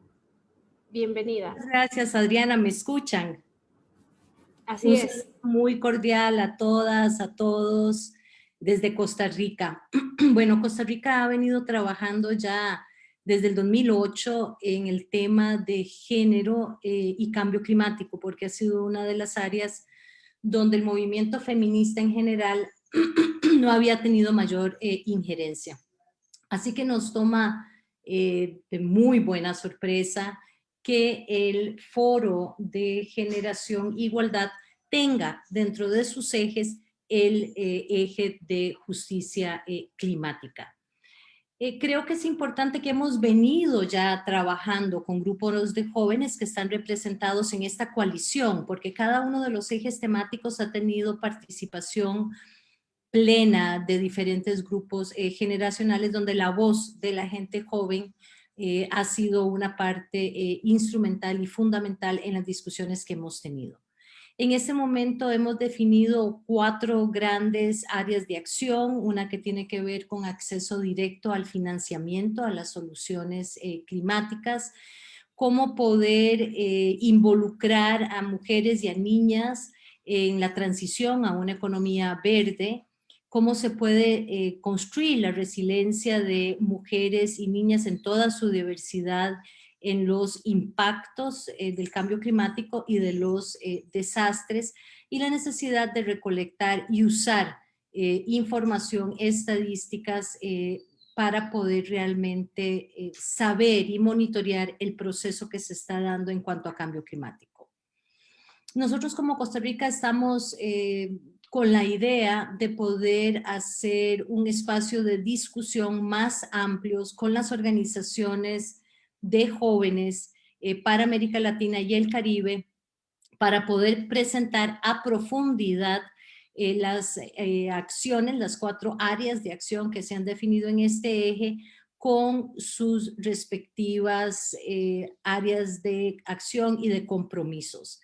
A: Bienvenida.
E: Gracias, Adriana. ¿Me escuchan?
A: Así
E: Un
A: es.
E: saludo muy cordial a todas, a todos, desde Costa Rica. Bueno, Costa Rica ha venido trabajando ya desde el 2008 en el tema de género y cambio climático, porque ha sido una de las áreas donde el movimiento feminista en general no había tenido mayor injerencia. Así que nos toma de muy buena sorpresa que el Foro de Generación Igualdad tenga dentro de sus ejes el eje de justicia climática. Creo que es importante que hemos venido ya trabajando con grupos de jóvenes que están representados en esta coalición, porque cada uno de los ejes temáticos ha tenido participación plena de diferentes grupos generacionales donde la voz de la gente joven ha sido una parte instrumental y fundamental en las discusiones que hemos tenido. En este momento hemos definido 4 grandes áreas de acción, una que tiene que ver con acceso directo al financiamiento, a las soluciones climáticas, cómo poder involucrar a mujeres y a niñas en la transición a una economía verde, cómo se puede construir la resiliencia de mujeres y niñas en toda su diversidad en los impactos del cambio climático y de los desastres, y la necesidad de recolectar y usar información, estadísticas para poder realmente saber y monitorear el proceso que se está dando en cuanto a cambio climático. Nosotros como Costa Rica estamos con la idea de poder hacer un espacio de discusión más amplios con las organizaciones de jóvenes para América Latina y el Caribe, para poder presentar a profundidad las acciones, las 4 áreas de acción que se han definido en este eje, con sus respectivas áreas de acción y de compromisos.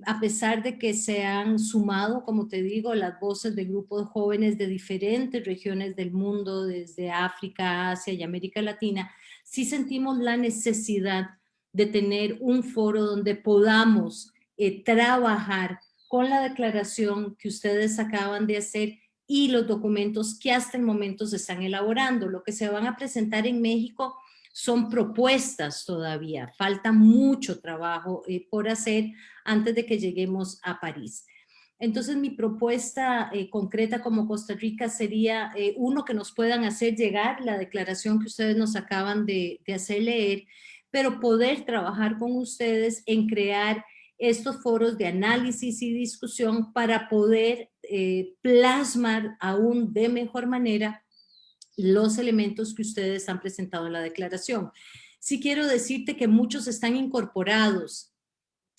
E: A pesar de que se han sumado, como te digo, las voces de grupos jóvenes de diferentes regiones del mundo, desde África, Asia y América Latina, sí sentimos la necesidad de tener un foro donde podamos trabajar con la declaración que ustedes acaban de hacer y los documentos que hasta el momento se están elaborando. Lo que se van a presentar en México son propuestas todavía, falta mucho trabajo por hacer antes de que lleguemos a París. Entonces mi propuesta concreta como Costa Rica sería, uno, que nos puedan hacer llegar la declaración que ustedes nos acaban de hacer leer, pero poder trabajar con ustedes en crear estos foros de análisis y discusión para poder plasmar aún de mejor manera los elementos que ustedes han presentado en la declaración. Sí quiero decirte que muchos están incorporados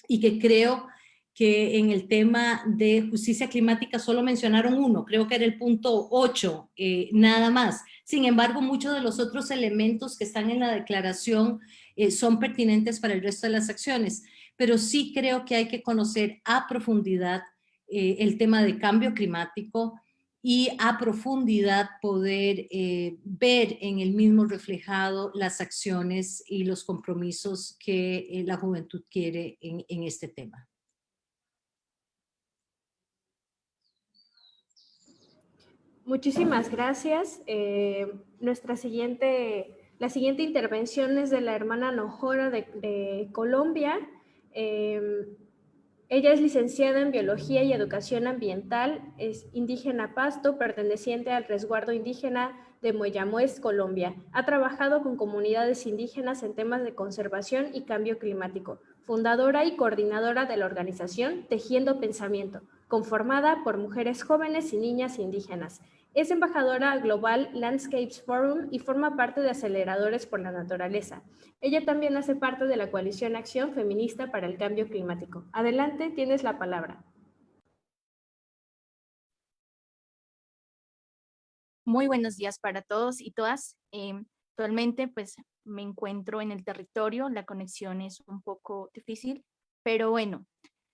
E: y que creo que en el tema de justicia climática solo mencionaron uno, creo que era el punto 8, nada más. Sin embargo, muchos de los otros elementos que están en la declaración son pertinentes para el resto de las acciones, pero sí creo que hay que conocer a profundidad el tema de cambio climático y a profundidad poder ver en el mismo reflejado las acciones y los compromisos que la juventud quiere en este tema.
A: Muchísimas gracias. La siguiente intervención es de la hermana Nojora de Colombia. Ella es licenciada en Biología y Educación Ambiental, es indígena Pasto, perteneciente al resguardo indígena de Moyamuez, Colombia. Ha trabajado con comunidades indígenas en temas de conservación y cambio climático. Fundadora y coordinadora de la organización Tejiendo Pensamiento, conformada por mujeres jóvenes y niñas indígenas. Es embajadora global Landscapes Forum y forma parte de Aceleradores por la Naturaleza. Ella también hace parte de la coalición Acción Feminista para el Cambio Climático. Adelante, tienes la palabra.
F: Muy buenos días para todos y todas. Actualmente pues me encuentro en el territorio, la conexión es un poco difícil, pero bueno,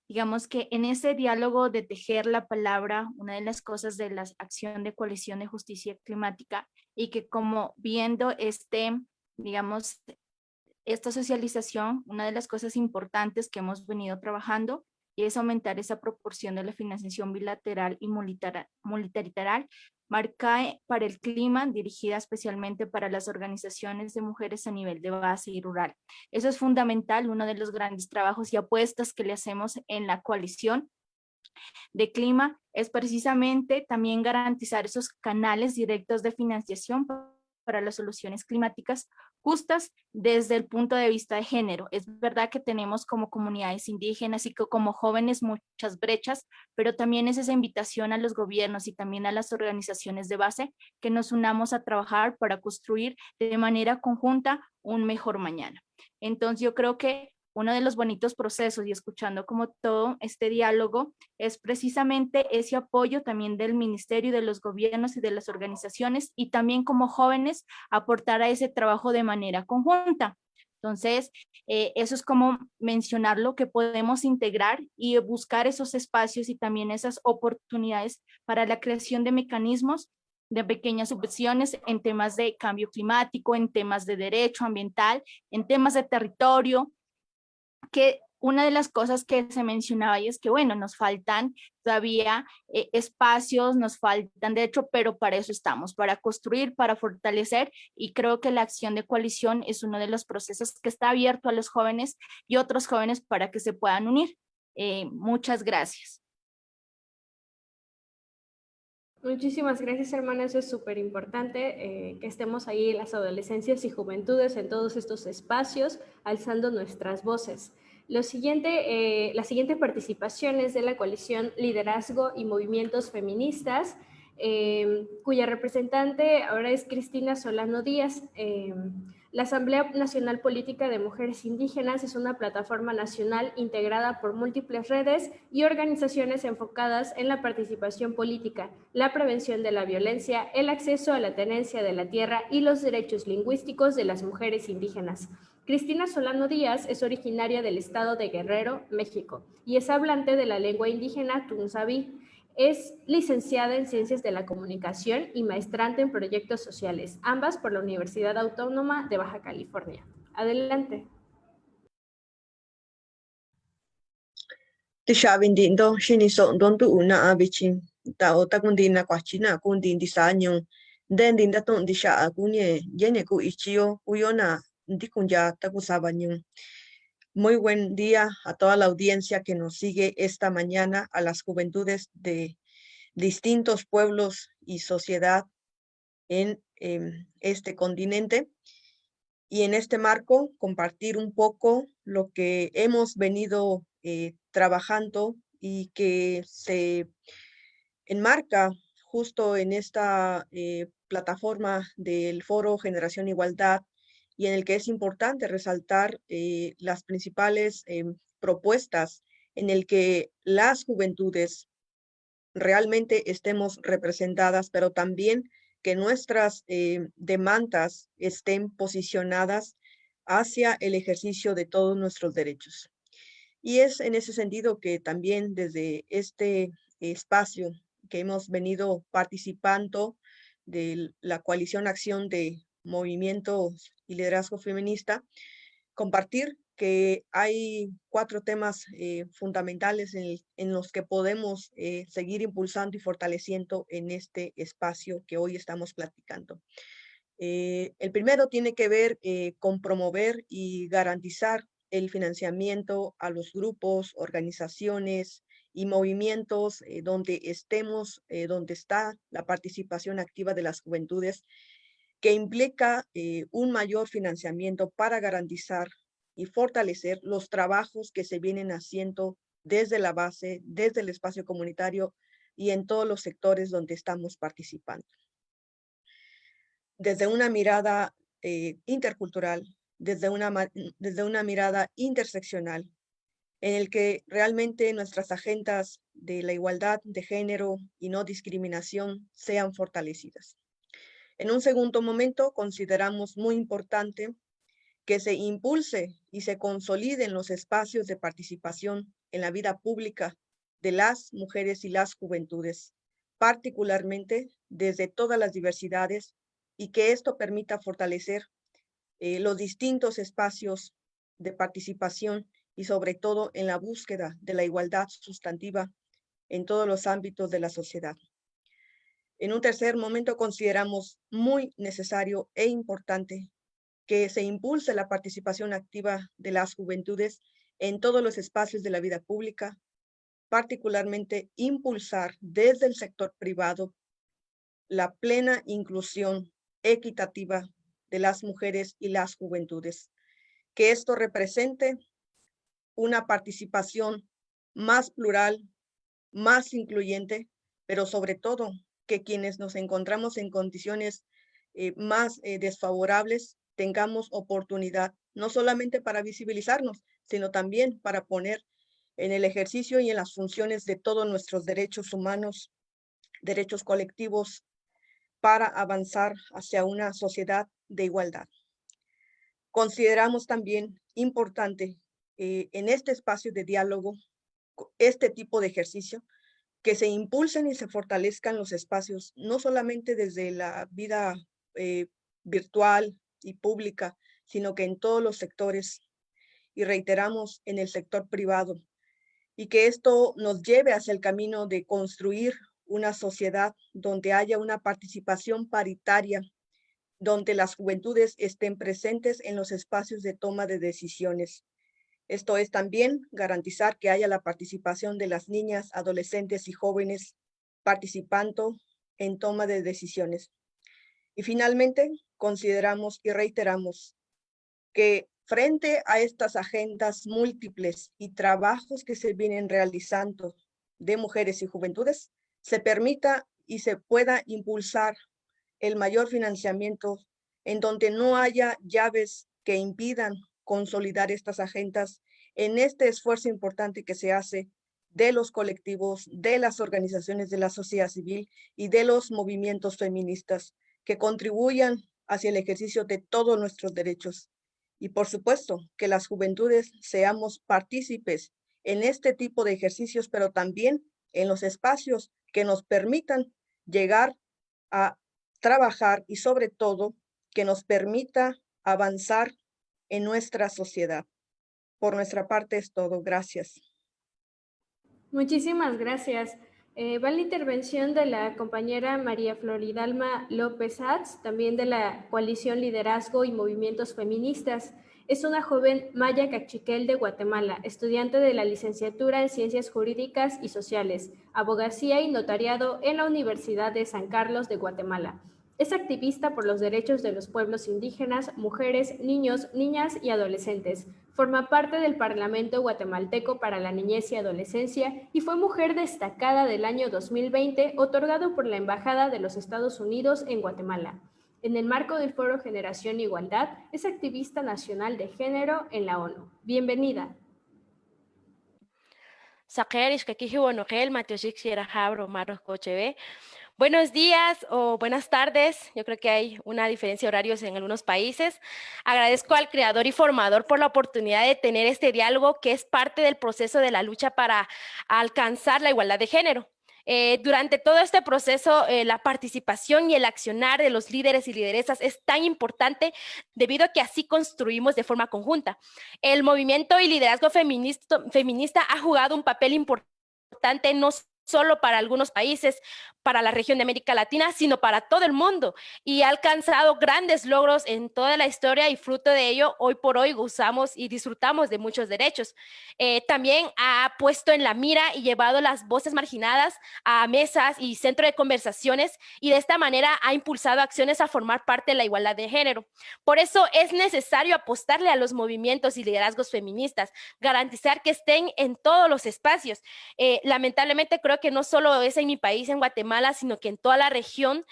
F: digamos que en ese diálogo de tejer la palabra, una de las cosas de la acción de coalición de justicia climática y que como viendo digamos, esta socialización, una de las cosas importantes que hemos venido trabajando es aumentar esa proporción de la financiación bilateral y multilateral marca para el clima, dirigida especialmente para las organizaciones de mujeres a nivel de base y rural. Eso es fundamental, uno de los grandes trabajos y apuestas que le hacemos en la coalición de clima es precisamente también garantizar esos canales directos de financiación para las soluciones climáticas justas desde el punto de vista de género. Es verdad que tenemos como comunidades indígenas y como jóvenes muchas brechas, pero también es esa invitación a los gobiernos y también a las organizaciones de base que nos unamos a trabajar para construir de manera conjunta un mejor mañana. Entonces yo creo que uno de los bonitos procesos y escuchando como todo este diálogo es precisamente ese apoyo también del ministerio, de los gobiernos y de las organizaciones y también como jóvenes aportar a ese trabajo de manera conjunta. Entonces, eso es como mencionarlo, que podemos integrar y buscar esos espacios y también esas oportunidades para la creación de mecanismos de pequeñas subvenciones en temas de cambio climático, en temas de derecho ambiental, en temas de territorio, que una de las cosas que se mencionaba y es que, bueno, nos faltan todavía espacios, nos faltan de hecho, pero para eso estamos, para construir, para fortalecer y creo que la acción de coalición es uno de los procesos que está abierto a los jóvenes y otros jóvenes para que se puedan unir. Muchas gracias.
A: Muchísimas gracias, hermana. Eso es súper importante, que estemos ahí las adolescencias y juventudes en todos estos espacios, alzando nuestras voces. La siguiente participación es de la coalición Liderazgo y Movimientos Feministas, cuya representante ahora es Cristina Solano Díaz. La Asamblea Nacional Política de Mujeres Indígenas es una plataforma nacional integrada por múltiples redes y organizaciones enfocadas en la participación política, la prevención de la violencia, el acceso a la tenencia de la tierra y los derechos lingüísticos de las mujeres indígenas. Cristina Solano Díaz es originaria del estado de Guerrero, México, y es hablante de la lengua indígena Tunzaví. Es licenciada en Ciencias de la Comunicación y maestrante en Proyectos Sociales, ambas por la Universidad Autónoma de Baja California. Adelante.
G: Tishavindindo shiniso dontu una abichin ta otakundina kwachina kundin disaño dendinda ton disha kunye yene ku ichio uyona ndikunya takusabaño. Muy buen día a toda la audiencia que nos sigue esta mañana, a las juventudes de distintos pueblos y sociedad en este continente. Y en este marco, compartir un poco lo que hemos venido trabajando y que se enmarca justo en esta plataforma del Foro Generación Igualdad, y en el que es importante resaltar las principales propuestas en el que las juventudes realmente estemos representadas, pero también que nuestras demandas estén posicionadas hacia el ejercicio de todos nuestros derechos. Y es en ese sentido que también desde este espacio que hemos venido participando de la coalición Acción de Movimientos y Liderazgo Feminista, compartir que hay 4 temas fundamentales en los que podemos seguir impulsando y fortaleciendo en este espacio que hoy estamos platicando. El primero tiene que ver con promover y garantizar el financiamiento a los grupos, organizaciones y movimientos donde estemos, donde está la participación activa de las juventudes, que implica un mayor financiamiento para garantizar y fortalecer los trabajos que se vienen haciendo desde la base, desde el espacio comunitario y en todos los sectores donde estamos participando. Desde una mirada intercultural, desde una mirada interseccional, en el que realmente nuestras agendas de la igualdad de género y no discriminación sean fortalecidas. En un segundo momento, consideramos muy importante que se impulse y se consoliden los espacios de participación en la vida pública de las mujeres y las juventudes, particularmente desde todas las diversidades, y que esto permita fortalecer los distintos espacios de participación y sobre todo en la búsqueda de la igualdad sustantiva en todos los ámbitos de la sociedad. En un tercer momento, consideramos muy necesario e importante que se impulse la participación activa de las juventudes en todos los espacios de la vida pública, particularmente impulsar desde el sector privado la plena inclusión equitativa de las mujeres y las juventudes, que esto represente una participación más plural, más incluyente, pero sobre todo que quienes nos encontramos en condiciones más desfavorables tengamos oportunidad, no solamente para visibilizarnos, sino también para poner en el ejercicio y en las funciones de todos nuestros derechos humanos, derechos colectivos, para avanzar hacia una sociedad de igualdad. Consideramos también importante en este espacio de diálogo, este tipo de ejercicio, que se impulsen y se fortalezcan los espacios, no solamente desde la vida virtual y pública, sino que en todos los sectores, y reiteramos en el sector privado, y que esto nos lleve hacia el camino de construir una sociedad donde haya una participación paritaria, donde las juventudes estén presentes en los espacios de toma de decisiones. Esto es también garantizar que haya la participación de las niñas, adolescentes y jóvenes participando en toma de decisiones. Y finalmente, consideramos y reiteramos que frente a estas agendas múltiples y trabajos que se vienen realizando de mujeres y juventudes, se permita y se pueda impulsar el mayor financiamiento en donde no haya llaves que impidan consolidar estas agendas en este esfuerzo importante que se hace de los colectivos, de las organizaciones de la sociedad civil y de los movimientos feministas que contribuyan hacia el ejercicio de todos nuestros derechos. Y por supuesto que las juventudes seamos partícipes en este tipo de ejercicios, pero también en los espacios que nos permitan llegar a trabajar y sobre todo que nos permita avanzar en nuestra sociedad. Por nuestra parte es todo. Gracias.
A: Muchísimas gracias. Va la intervención de la compañera María Floridalma López Atz, también de la Coalición Liderazgo y Movimientos Feministas. Es una joven maya cachiquel de Guatemala, estudiante de la licenciatura en Ciencias Jurídicas y Sociales, Abogacía y Notariado en la Universidad de San Carlos de Guatemala. Es activista por los derechos de los pueblos indígenas, mujeres, niños, niñas y adolescentes. Forma parte del Parlamento guatemalteco para la niñez y adolescencia y fue mujer destacada del año 2020, otorgado por la Embajada de los Estados Unidos en Guatemala. En el marco del Foro Generación Igualdad, es activista nacional de género en la ONU. Bienvenida.
H: Buenos días o buenas tardes. Yo creo que hay una diferencia de horarios en algunos países. Agradezco al creador y formador por la oportunidad de tener este diálogo que es parte del proceso de la lucha para alcanzar la igualdad de género. Durante todo este proceso, la participación y el accionar de los líderes y lideresas es tan importante debido a que así construimos de forma conjunta. El movimiento y liderazgo feminista ha jugado un papel importante no solo para algunos países, para la región de América Latina, sino para todo el mundo, y ha alcanzado grandes logros en toda la historia, y fruto de ello, hoy por hoy gozamos y disfrutamos de muchos derechos. También ha puesto en la mira y llevado las voces marginadas a mesas y centro de conversaciones, y de esta manera ha impulsado acciones a formar parte de la igualdad de género. Por eso es necesario apostarle a los movimientos y liderazgos feministas, garantizar que estén en todos los espacios. Lamentablemente creo que no solo es en mi país, en Guatemala, sino que en toda la región,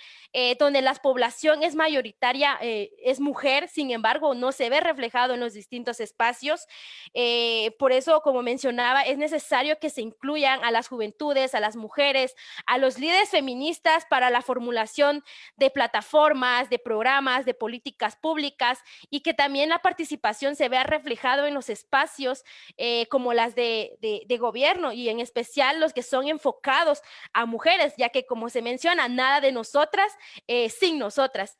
H: donde la población es mayoritaria, es mujer, sin embargo, no se ve reflejado en los distintos espacios. Por eso, como mencionaba, es necesario que se incluyan a las juventudes, a las mujeres, a los líderes feministas para la formulación de plataformas, de programas, de políticas públicas, y que también la participación se vea reflejado en los espacios como las de gobierno, y en especial los que son enfocados a mujeres, ya que, como se menciona, nada de nosotras sin nosotras.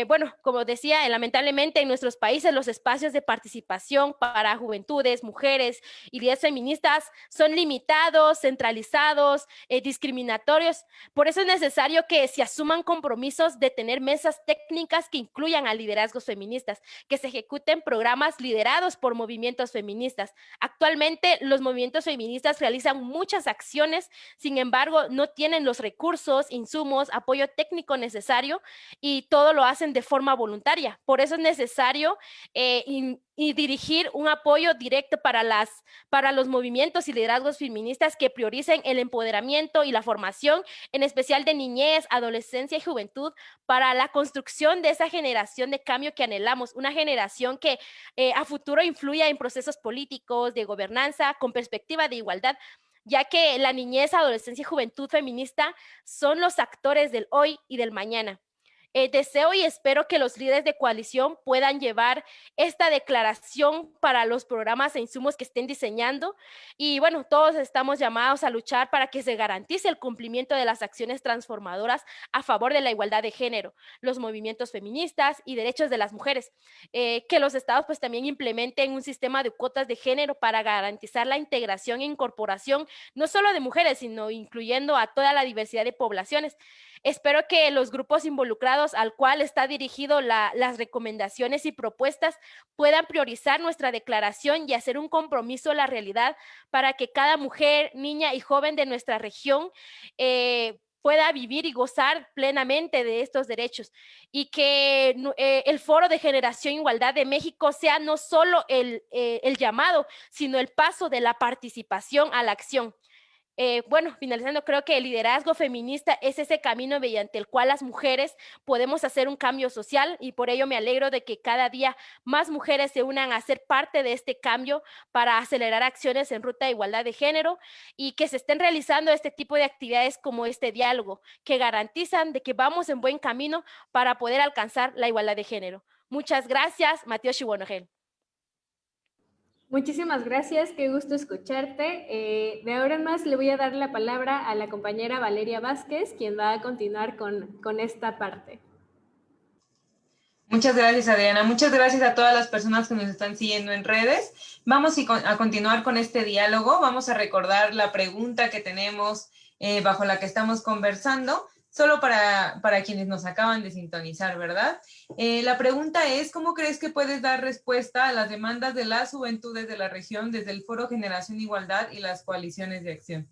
H: Bueno, como decía, lamentablemente en nuestros países los espacios de participación para juventudes, mujeres y líderes feministas son limitados, centralizados, discriminatorios. Por eso es necesario que se asuman compromisos de tener mesas técnicas que incluyan a liderazgos feministas, que se ejecuten programas liderados por movimientos feministas. Actualmente los movimientos feministas realizan muchas acciones, sin embargo, no tienen los recursos, insumos, apoyo técnico necesario, y todo lo hacen de forma voluntaria. Por eso es necesario y dirigir un apoyo directo para los movimientos y liderazgos feministas que prioricen el empoderamiento y la formación, en especial de niñez, adolescencia y juventud, para la construcción de esa generación de cambio que anhelamos, una generación que a futuro influya en procesos políticos, de gobernanza, con perspectiva de igualdad, ya que la niñez, adolescencia y juventud feminista son los actores del hoy y del mañana. Deseo y espero que los líderes de coalición puedan llevar esta declaración para los programas e insumos que estén diseñando, y bueno, todos estamos llamados a luchar para que se garantice el cumplimiento de las acciones transformadoras a favor de la igualdad de género, los movimientos feministas y derechos de las mujeres, que los estados pues también implementen un sistema de cuotas de género para garantizar la integración e incorporación no solo de mujeres, sino incluyendo a toda la diversidad de poblaciones. Espero que los grupos involucrados al cual está dirigido las recomendaciones y propuestas puedan priorizar nuestra declaración y hacer un compromiso a la realidad para que cada mujer, niña y joven de nuestra región pueda vivir y gozar plenamente de estos derechos, y que el Foro de Generación Igualdad de México sea no solo el llamado, sino el paso de la participación a la acción. Bueno, finalizando, creo que el liderazgo feminista es ese camino mediante el cual las mujeres podemos hacer un cambio social, y por ello me alegro de que cada día más mujeres se unan a ser parte de este cambio para acelerar acciones en ruta de igualdad de género, y que se estén realizando este tipo de actividades como este diálogo, que garantizan de que vamos en buen camino para poder alcanzar la igualdad de género. Muchas gracias, Mateo Chihuanogel.
A: Muchísimas gracias, qué gusto escucharte. De ahora en más le voy a dar la palabra a la compañera Valeria Vázquez, quien va a continuar con esta parte.
I: Muchas gracias, Adriana. Muchas gracias a todas las personas que nos están siguiendo en redes. Vamos a continuar con este diálogo. Vamos a recordar la pregunta que tenemos bajo la que estamos conversando, solo para quienes nos acaban de sintonizar, ¿verdad? La pregunta es, ¿cómo crees que puedes dar respuesta a las demandas de las juventudes de la región desde el Foro Generación Igualdad y las coaliciones de acción?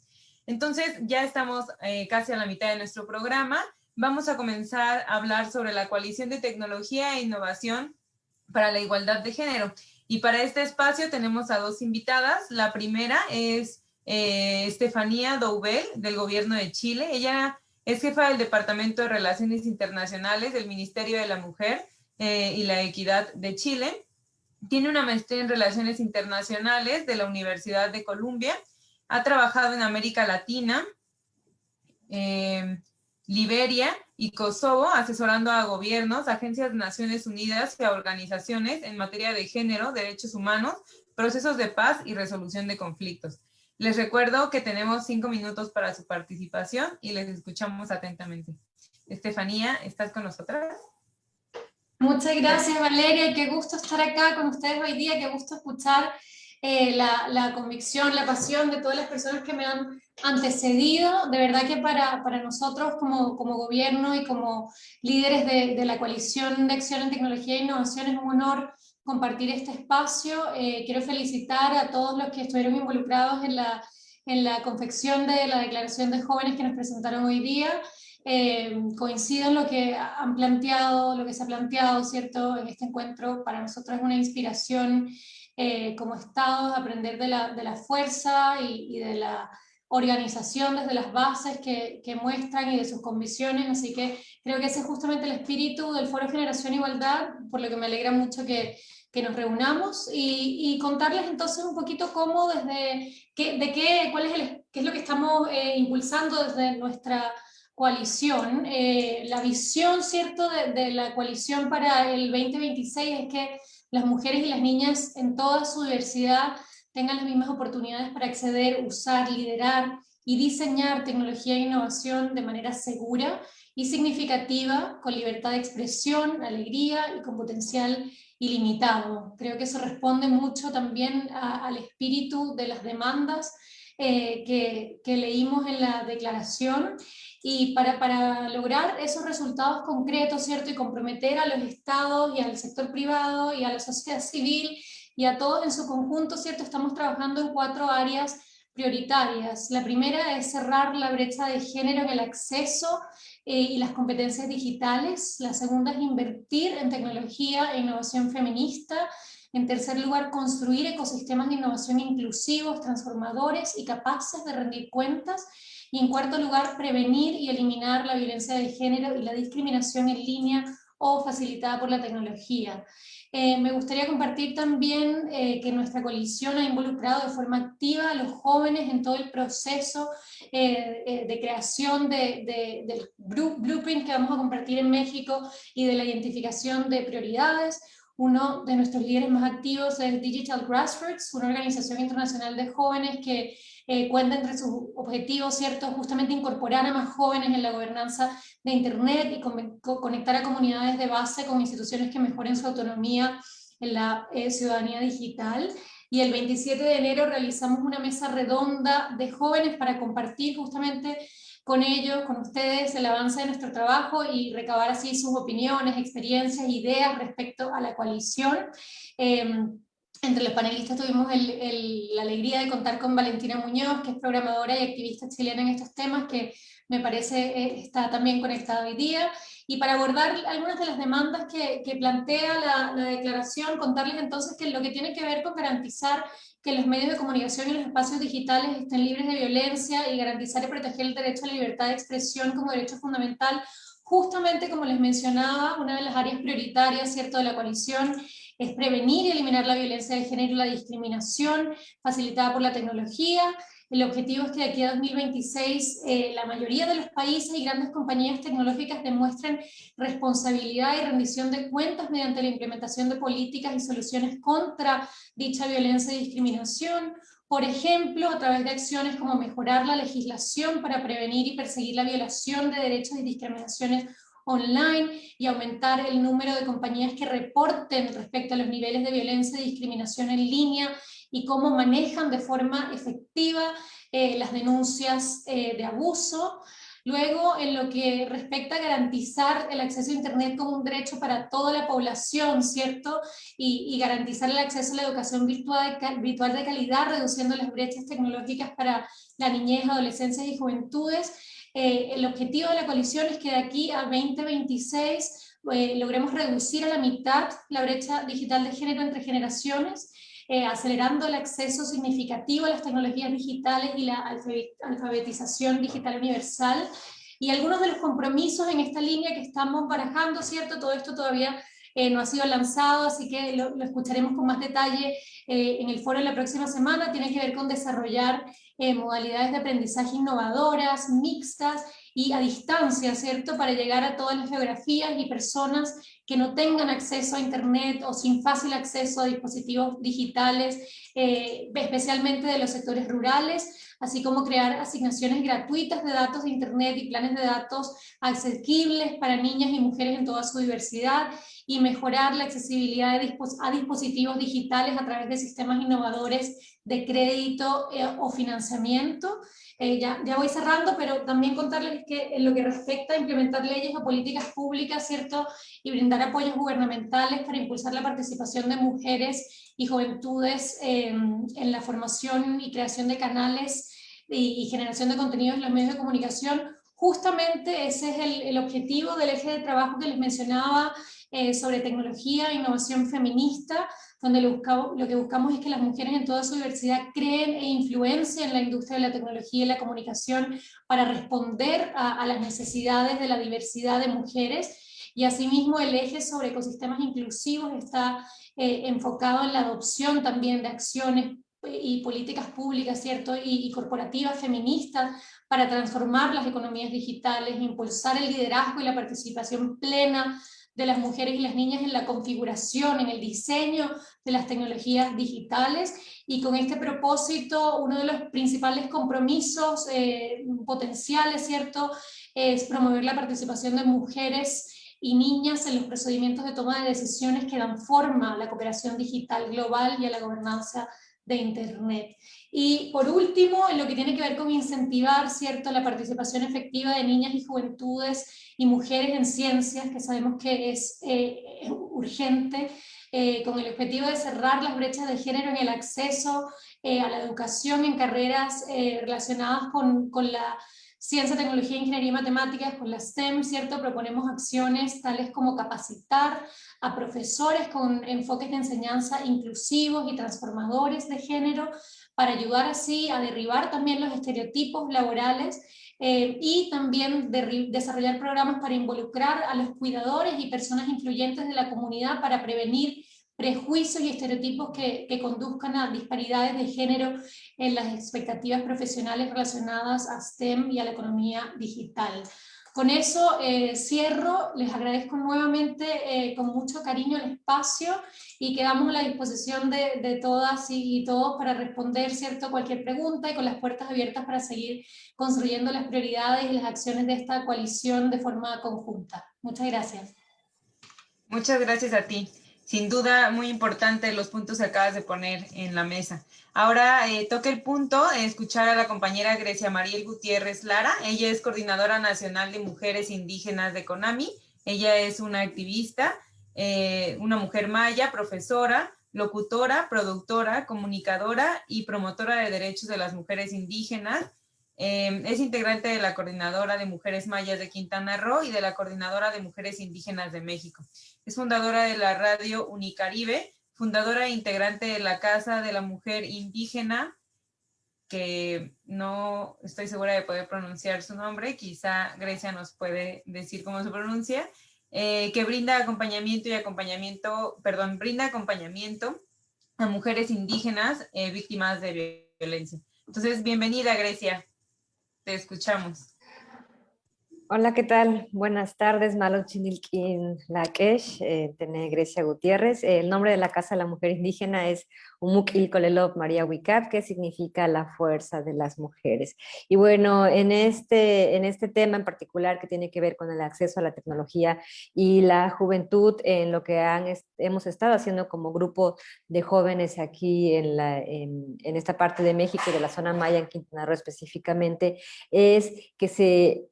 I: Entonces, ya estamos casi a la mitad de nuestro programa. Vamos a comenzar a hablar sobre la Coalición de Tecnología e Innovación para la Igualdad de Género. Y para este espacio tenemos a dos invitadas. La primera es Estefanía Doubel, del Gobierno de Chile. Ella es jefa del Departamento de Relaciones Internacionales del Ministerio de la Mujer y la Equidad de Chile. Tiene una maestría en Relaciones Internacionales de la Universidad de Columbia. Ha trabajado en América Latina, Liberia y Kosovo, asesorando a gobiernos, agencias de Naciones Unidas y a organizaciones en materia de género, derechos humanos, procesos de paz y resolución de conflictos. Les recuerdo que tenemos 5 minutos para su participación y les escuchamos atentamente. Estefanía, ¿estás con nosotras?
J: Muchas gracias, Valeria, qué gusto estar acá con ustedes hoy día, qué gusto escuchar la convicción, la pasión de todas las personas que me han antecedido. De verdad que para nosotros como gobierno y como líderes de la Coalición de Acción en Tecnología e Innovación es un honor compartir este espacio. Quiero felicitar a todos los que estuvieron involucrados en la confección de la declaración de jóvenes que nos presentaron hoy día. Coincido en lo que han planteado, lo que se ha planteado, ¿cierto? En este encuentro para nosotros es una inspiración como Estado, aprender de la fuerza y de la organización desde las bases que muestran y de sus convicciones, así que creo que ese es justamente el espíritu del Foro Generación Igualdad, por lo que me alegra mucho que nos reunamos y contarles entonces un poquito cómo qué es lo que estamos impulsando desde nuestra coalición. La visión, ¿cierto?, de la coalición para el 2026 es que las mujeres y las niñas en toda su diversidad tengan las mismas oportunidades para acceder, usar, liderar y diseñar tecnología e innovación de manera segura y significativa, con libertad de expresión, alegría y con potencial ilimitado. Creo que eso responde mucho también al espíritu de las demandas que leímos en la declaración, y para lograr esos resultados concretos, ¿cierto?, y comprometer a los estados y al sector privado y a la sociedad civil y a todos en su conjunto, ¿cierto?, estamos trabajando en 4 áreas prioritarias. La primera es cerrar la brecha de género en el acceso y las competencias digitales. La segunda es invertir en tecnología e innovación feminista. En tercer lugar, construir ecosistemas de innovación inclusivos, transformadores y capaces de rendir cuentas. Y en cuarto lugar, prevenir y eliminar la violencia de género y la discriminación en línea o facilitada por la tecnología. Me gustaría compartir también que nuestra coalición ha involucrado de forma activa a los jóvenes en todo el proceso de creación del blueprint que vamos a compartir en México y de la identificación de prioridades. Uno de nuestros líderes más activos es Digital Grassroots, una organización internacional de jóvenes que cuenta entre sus objetivos, ¿cierto?, justamente incorporar a más jóvenes en la gobernanza de Internet y conectar a comunidades de base con instituciones que mejoren su autonomía en la ciudadanía digital. Y el 27 de enero realizamos una mesa redonda de jóvenes para compartir justamente con ellos, con ustedes, el avance de nuestro trabajo y recabar así sus opiniones, experiencias, ideas respecto a la coalición. Entre los panelistas tuvimos la alegría de contar con Valentina Muñoz, que es programadora y activista chilena en estos temas, que me parece está también conectada hoy día. Y para abordar algunas de las demandas que plantea la declaración, contarles entonces que lo que tiene que ver con garantizar que los medios de comunicación y los espacios digitales estén libres de violencia y garantizar y proteger el derecho a la libertad de expresión como derecho fundamental, justamente como les mencionaba, una de las áreas prioritarias, ¿cierto?, de la coalición es prevenir y eliminar la violencia de género y la discriminación facilitada por la tecnología. El objetivo es que de aquí a 2026 la mayoría de los países y grandes compañías tecnológicas demuestren responsabilidad y rendición de cuentas mediante la implementación de políticas y soluciones contra dicha violencia y discriminación. Por ejemplo, a través de acciones como mejorar la legislación para prevenir y perseguir la violación de derechos y discriminaciones online y aumentar el número de compañías que reporten respecto a los niveles de violencia y discriminación en línea y cómo manejan de forma efectiva las denuncias de abuso. Luego, en lo que respecta a garantizar el acceso a Internet como un derecho para toda la población, ¿cierto? Y garantizar el acceso a la educación virtual de calidad, reduciendo las brechas tecnológicas para la niñez, adolescencia y juventudes. El objetivo de la coalición es que de aquí a 2026 logremos reducir a la mitad la brecha digital de género entre generaciones, acelerando el acceso significativo a las tecnologías digitales y la alfabetización digital universal. Y algunos de los compromisos en esta línea que estamos barajando, ¿cierto? Todo esto todavía no ha sido lanzado, así que lo escucharemos con más detalle en el foro de la próxima semana. Tiene que ver con desarrollar modalidades de aprendizaje innovadoras, mixtas y a distancia, ¿cierto?, para llegar a todas las geografías y personas que no tengan acceso a Internet o sin fácil acceso a dispositivos digitales, especialmente de los sectores rurales, así como crear asignaciones gratuitas de datos de Internet y planes de datos asequibles para niñas y mujeres en toda su diversidad, y mejorar la accesibilidad a dispositivos digitales a través de sistemas innovadores de crédito o financiamiento. Ya voy cerrando, pero también contarles que en lo que respecta a implementar leyes o políticas públicas, ¿cierto?, y brindar apoyos gubernamentales para impulsar la participación de mujeres y juventudes en la formación y creación de canales y generación de contenidos en los medios de comunicación. Justamente ese es el objetivo del eje de trabajo que les mencionaba sobre tecnología e innovación feminista, donde lo que buscamos es que las mujeres en toda su diversidad creen e influencien la industria de la tecnología y la comunicación para responder a las necesidades de la diversidad de mujeres. Y asimismo el eje sobre ecosistemas inclusivos está enfocado en la adopción también de acciones y políticas públicas, ¿cierto?, y corporativas feministas para transformar las economías digitales, impulsar el liderazgo y la participación plena de las mujeres y las niñas en la configuración, en el diseño de las tecnologías digitales. Y con este propósito, uno de los principales compromisos potenciales, ¿cierto?, es promover la participación de mujeres y niñas en los procedimientos de toma de decisiones que dan forma a la cooperación digital global y a la gobernanza de Internet. Y por último, en lo que tiene que ver con incentivar, ¿cierto?, la participación efectiva de niñas y juventudes y mujeres en ciencias, que sabemos que es urgente, con el objetivo de cerrar las brechas de género en el acceso a la educación en carreras relacionadas con la ciencia, tecnología, ingeniería y matemáticas, con la STEM, ¿cierto? Proponemos acciones tales como capacitar a profesores con enfoques de enseñanza inclusivos y transformadores de género, para ayudar así a derribar también los estereotipos laborales, y también desarrollar programas para involucrar a los cuidadores y personas influyentes de la comunidad para prevenir prejuicios y estereotipos que conduzcan a disparidades de género en las expectativas profesionales relacionadas a STEM y a la economía digital. Con eso cierro, les agradezco nuevamente con mucho cariño el espacio y quedamos a la disposición de todas y todos para responder, ¿cierto?, cualquier pregunta, y con las puertas abiertas para seguir construyendo las prioridades y las acciones de esta coalición de forma conjunta. Muchas gracias.
I: Muchas gracias a ti. Sin duda, muy importante los puntos que acabas de poner en la mesa. Ahora toca el punto de escuchar a la compañera Grecia Mariel Gutiérrez Lara. Ella es Coordinadora Nacional de Mujeres Indígenas de CONAMI. Ella es una activista, una mujer maya, profesora, locutora, productora, comunicadora y promotora de derechos de las mujeres indígenas. Es integrante de la Coordinadora de Mujeres Mayas de Quintana Roo y de la Coordinadora de Mujeres Indígenas de México. Es fundadora de la radio Unicaribe, fundadora e integrante de la Casa de la Mujer Indígena, que no estoy segura de poder pronunciar su nombre, quizá Grecia nos puede decir cómo se pronuncia, que brinda acompañamiento a mujeres indígenas víctimas de violencia. Entonces, bienvenida, Grecia. Te escuchamos.
K: Hola, ¿qué tal? Buenas tardes, Malochinilquín Lakesh, Tene Grecia Gutiérrez. El nombre de la Casa de la Mujer Indígena es Umukil Kolelov María Wicap, que significa la fuerza de las mujeres. Y bueno, en este tema en particular que tiene que ver con el acceso a la tecnología y la juventud, en lo que hemos estado haciendo como grupo de jóvenes aquí en esta parte de México y de la zona maya, en Quintana Roo específicamente, es que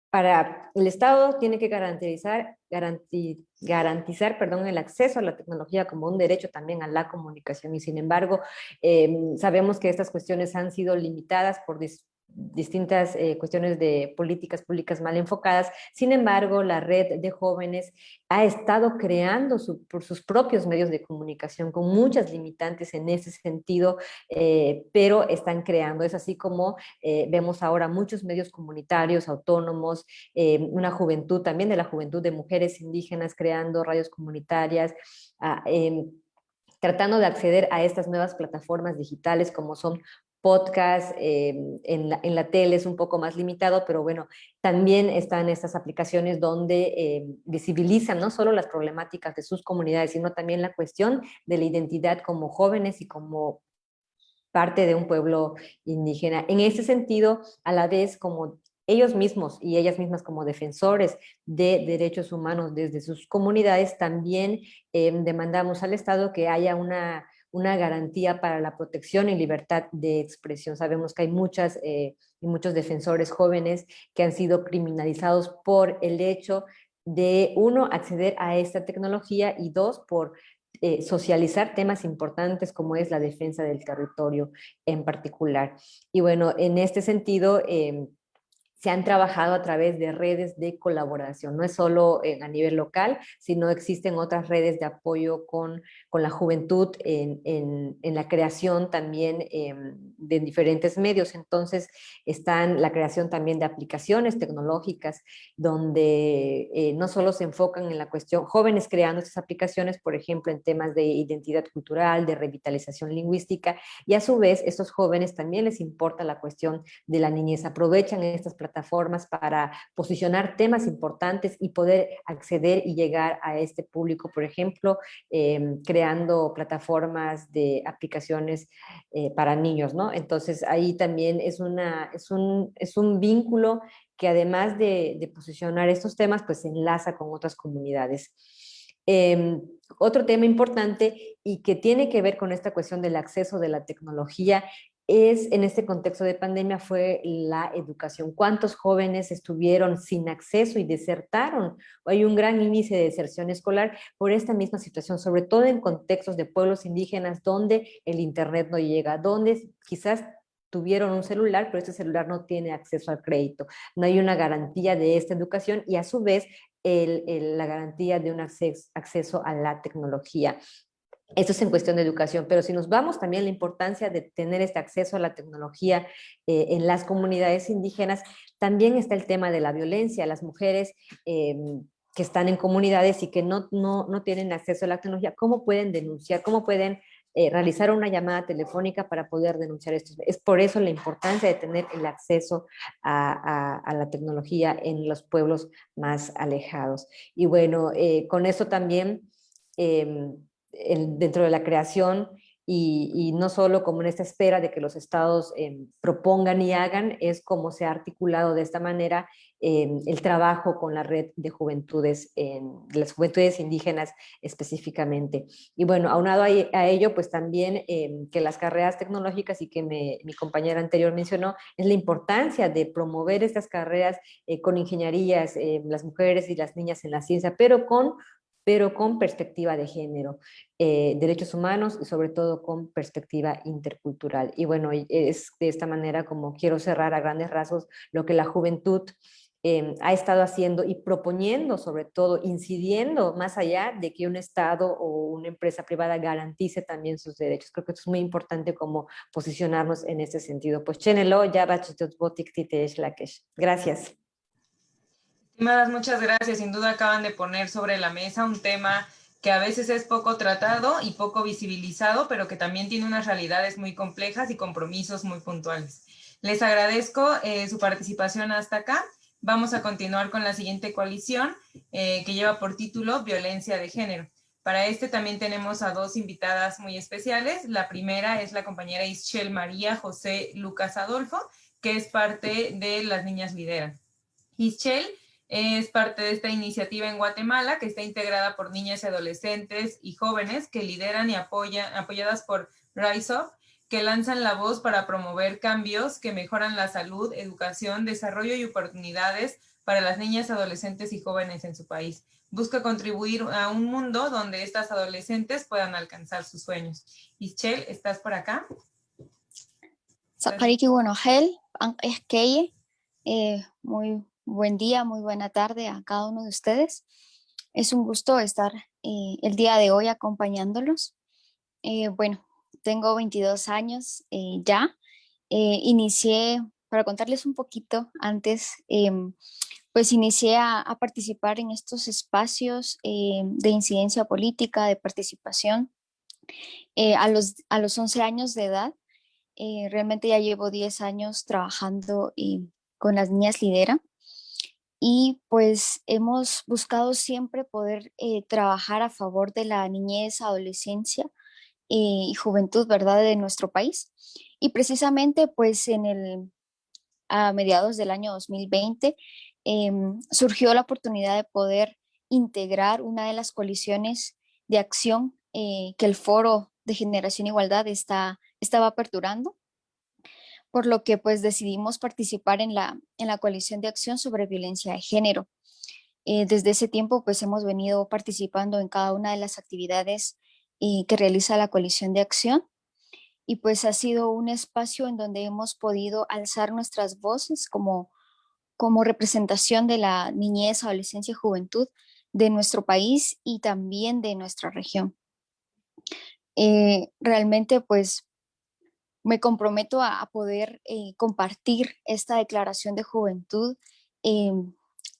K: para el Estado tiene que garantizar el acceso a la tecnología como un derecho también a la comunicación, y sin embargo sabemos que estas cuestiones han sido limitadas por distintas cuestiones de políticas públicas mal enfocadas. Sin embargo, la red de jóvenes ha estado creando por sus propios medios de comunicación con muchas limitantes en ese sentido, pero están creando. Es así como vemos ahora muchos medios comunitarios, autónomos, una juventud también de la juventud de mujeres indígenas creando radios comunitarias, tratando de acceder a estas nuevas plataformas digitales como son podcast, en la tele es un poco más limitado, pero bueno, también están estas aplicaciones donde visibilizan no solo las problemáticas de sus comunidades, sino también la cuestión de la identidad como jóvenes y como parte de un pueblo indígena. En ese sentido, a la vez como ellos mismos y ellas mismas como defensores de derechos humanos desde sus comunidades, también demandamos al Estado que haya una garantía para la protección y libertad de expresión. Sabemos que hay muchas y muchos defensores jóvenes que han sido criminalizados por el hecho de, uno, acceder a esta tecnología y dos, por socializar temas importantes como es la defensa del territorio en particular. Y bueno, en este sentido, se han trabajado a través de redes de colaboración. No es solo a nivel local, sino existen otras redes de apoyo con la juventud en la creación también de diferentes medios. Entonces, están la creación también de aplicaciones tecnológicas donde no solo se enfocan en la cuestión, jóvenes creando estas aplicaciones, por ejemplo, en temas de identidad cultural, de revitalización lingüística, y a su vez, estos jóvenes también les importa la cuestión de la niñez. Aprovechan estas plataformas para posicionar temas importantes y poder acceder y llegar a este público, por ejemplo, creando plataformas de aplicaciones para niños, ¿no? Entonces ahí también es un vínculo que además de posicionar estos temas, pues se enlaza con otras comunidades. Otro tema importante y que tiene que ver con esta cuestión del acceso de la tecnología es, en este contexto de pandemia, fue la educación. ¿Cuántos jóvenes estuvieron sin acceso y desertaron? Hay un gran índice de deserción escolar por esta misma situación, sobre todo en contextos de pueblos indígenas donde el internet no llega, donde quizás tuvieron un celular, pero este celular no tiene acceso al crédito. No hay una garantía de esta educación y a su vez la garantía de un acceso a la tecnología. Esto es en cuestión de educación, pero si nos vamos también a la importancia de tener este acceso a la tecnología en las comunidades indígenas, también está el tema de la violencia. Las mujeres que están en comunidades y que no tienen acceso a la tecnología, ¿cómo pueden denunciar? ¿Cómo pueden realizar una llamada telefónica para poder denunciar esto? Es por eso la importancia de tener el acceso a la tecnología en los pueblos más alejados. Y bueno, con eso también dentro de la creación y no solo como en esta espera de que los estados propongan y hagan, es como se ha articulado de esta manera el trabajo con la red de juventudes, de las juventudes indígenas específicamente. Y bueno, aunado a ello, pues también que las carreras tecnológicas y que mi compañera anterior mencionó, es la importancia de promover estas carreras con ingenierías, las mujeres y las niñas en la ciencia, pero con perspectiva de género, derechos humanos y sobre todo con perspectiva intercultural. Y bueno, es de esta manera como quiero cerrar a grandes rasgos lo que la juventud ha estado haciendo y proponiendo, sobre todo incidiendo más allá de que un Estado o una empresa privada garantice también sus derechos. Creo que esto es muy importante como posicionarnos en este sentido. Pues chénelo, ya gracias.
I: Estimadas, muchas gracias. Sin duda acaban de poner sobre la mesa un tema que a veces es poco tratado y poco visibilizado, pero que también tiene unas realidades muy complejas y compromisos muy puntuales. Les agradezco su participación hasta acá. Vamos a continuar con la siguiente coalición que lleva por título Violencia de Género. Para este también tenemos a dos invitadas muy especiales. La primera es la compañera Ischel María José Lucas Adolfo, que es parte de Las Niñas Lideran. Ischel es parte de esta iniciativa en Guatemala que está integrada por niñas y adolescentes y jóvenes que lideran y apoyadas por Rise Up, que lanzan la voz para promover cambios que mejoran la salud, educación, desarrollo y oportunidades para las niñas, adolescentes y jóvenes en su país. Busca contribuir a un mundo donde estas adolescentes puedan alcanzar sus sueños. Ischel, ¿estás por acá?
L: Sapariki Buenogel, Esqueye, muy buen día, muy buena tarde a cada uno de ustedes. Es un gusto estar el día de hoy acompañándolos. Bueno, tengo 22 años ya. Inicié, para contarles un poquito antes, pues inicié a participar en estos espacios de incidencia política, de participación a los 11 años de edad. Realmente ya llevo 10 años trabajando con las niñas Lidera y pues hemos buscado siempre poder trabajar a favor de la niñez, adolescencia y juventud, ¿verdad?, de nuestro país. Y precisamente pues a mediados del año 2020 surgió la oportunidad de poder integrar una de las coaliciones de acción que el Foro de Generación Igualdad estaba aperturando, por lo que pues decidimos participar en la coalición de acción sobre violencia de género. Desde ese tiempo pues hemos venido participando en cada una de las actividades que realiza la coalición de acción, y pues ha sido un espacio en donde hemos podido alzar nuestras voces como representación de la niñez, adolescencia y juventud de nuestro país y también de nuestra región. Realmente pues me comprometo a poder compartir esta declaración de juventud en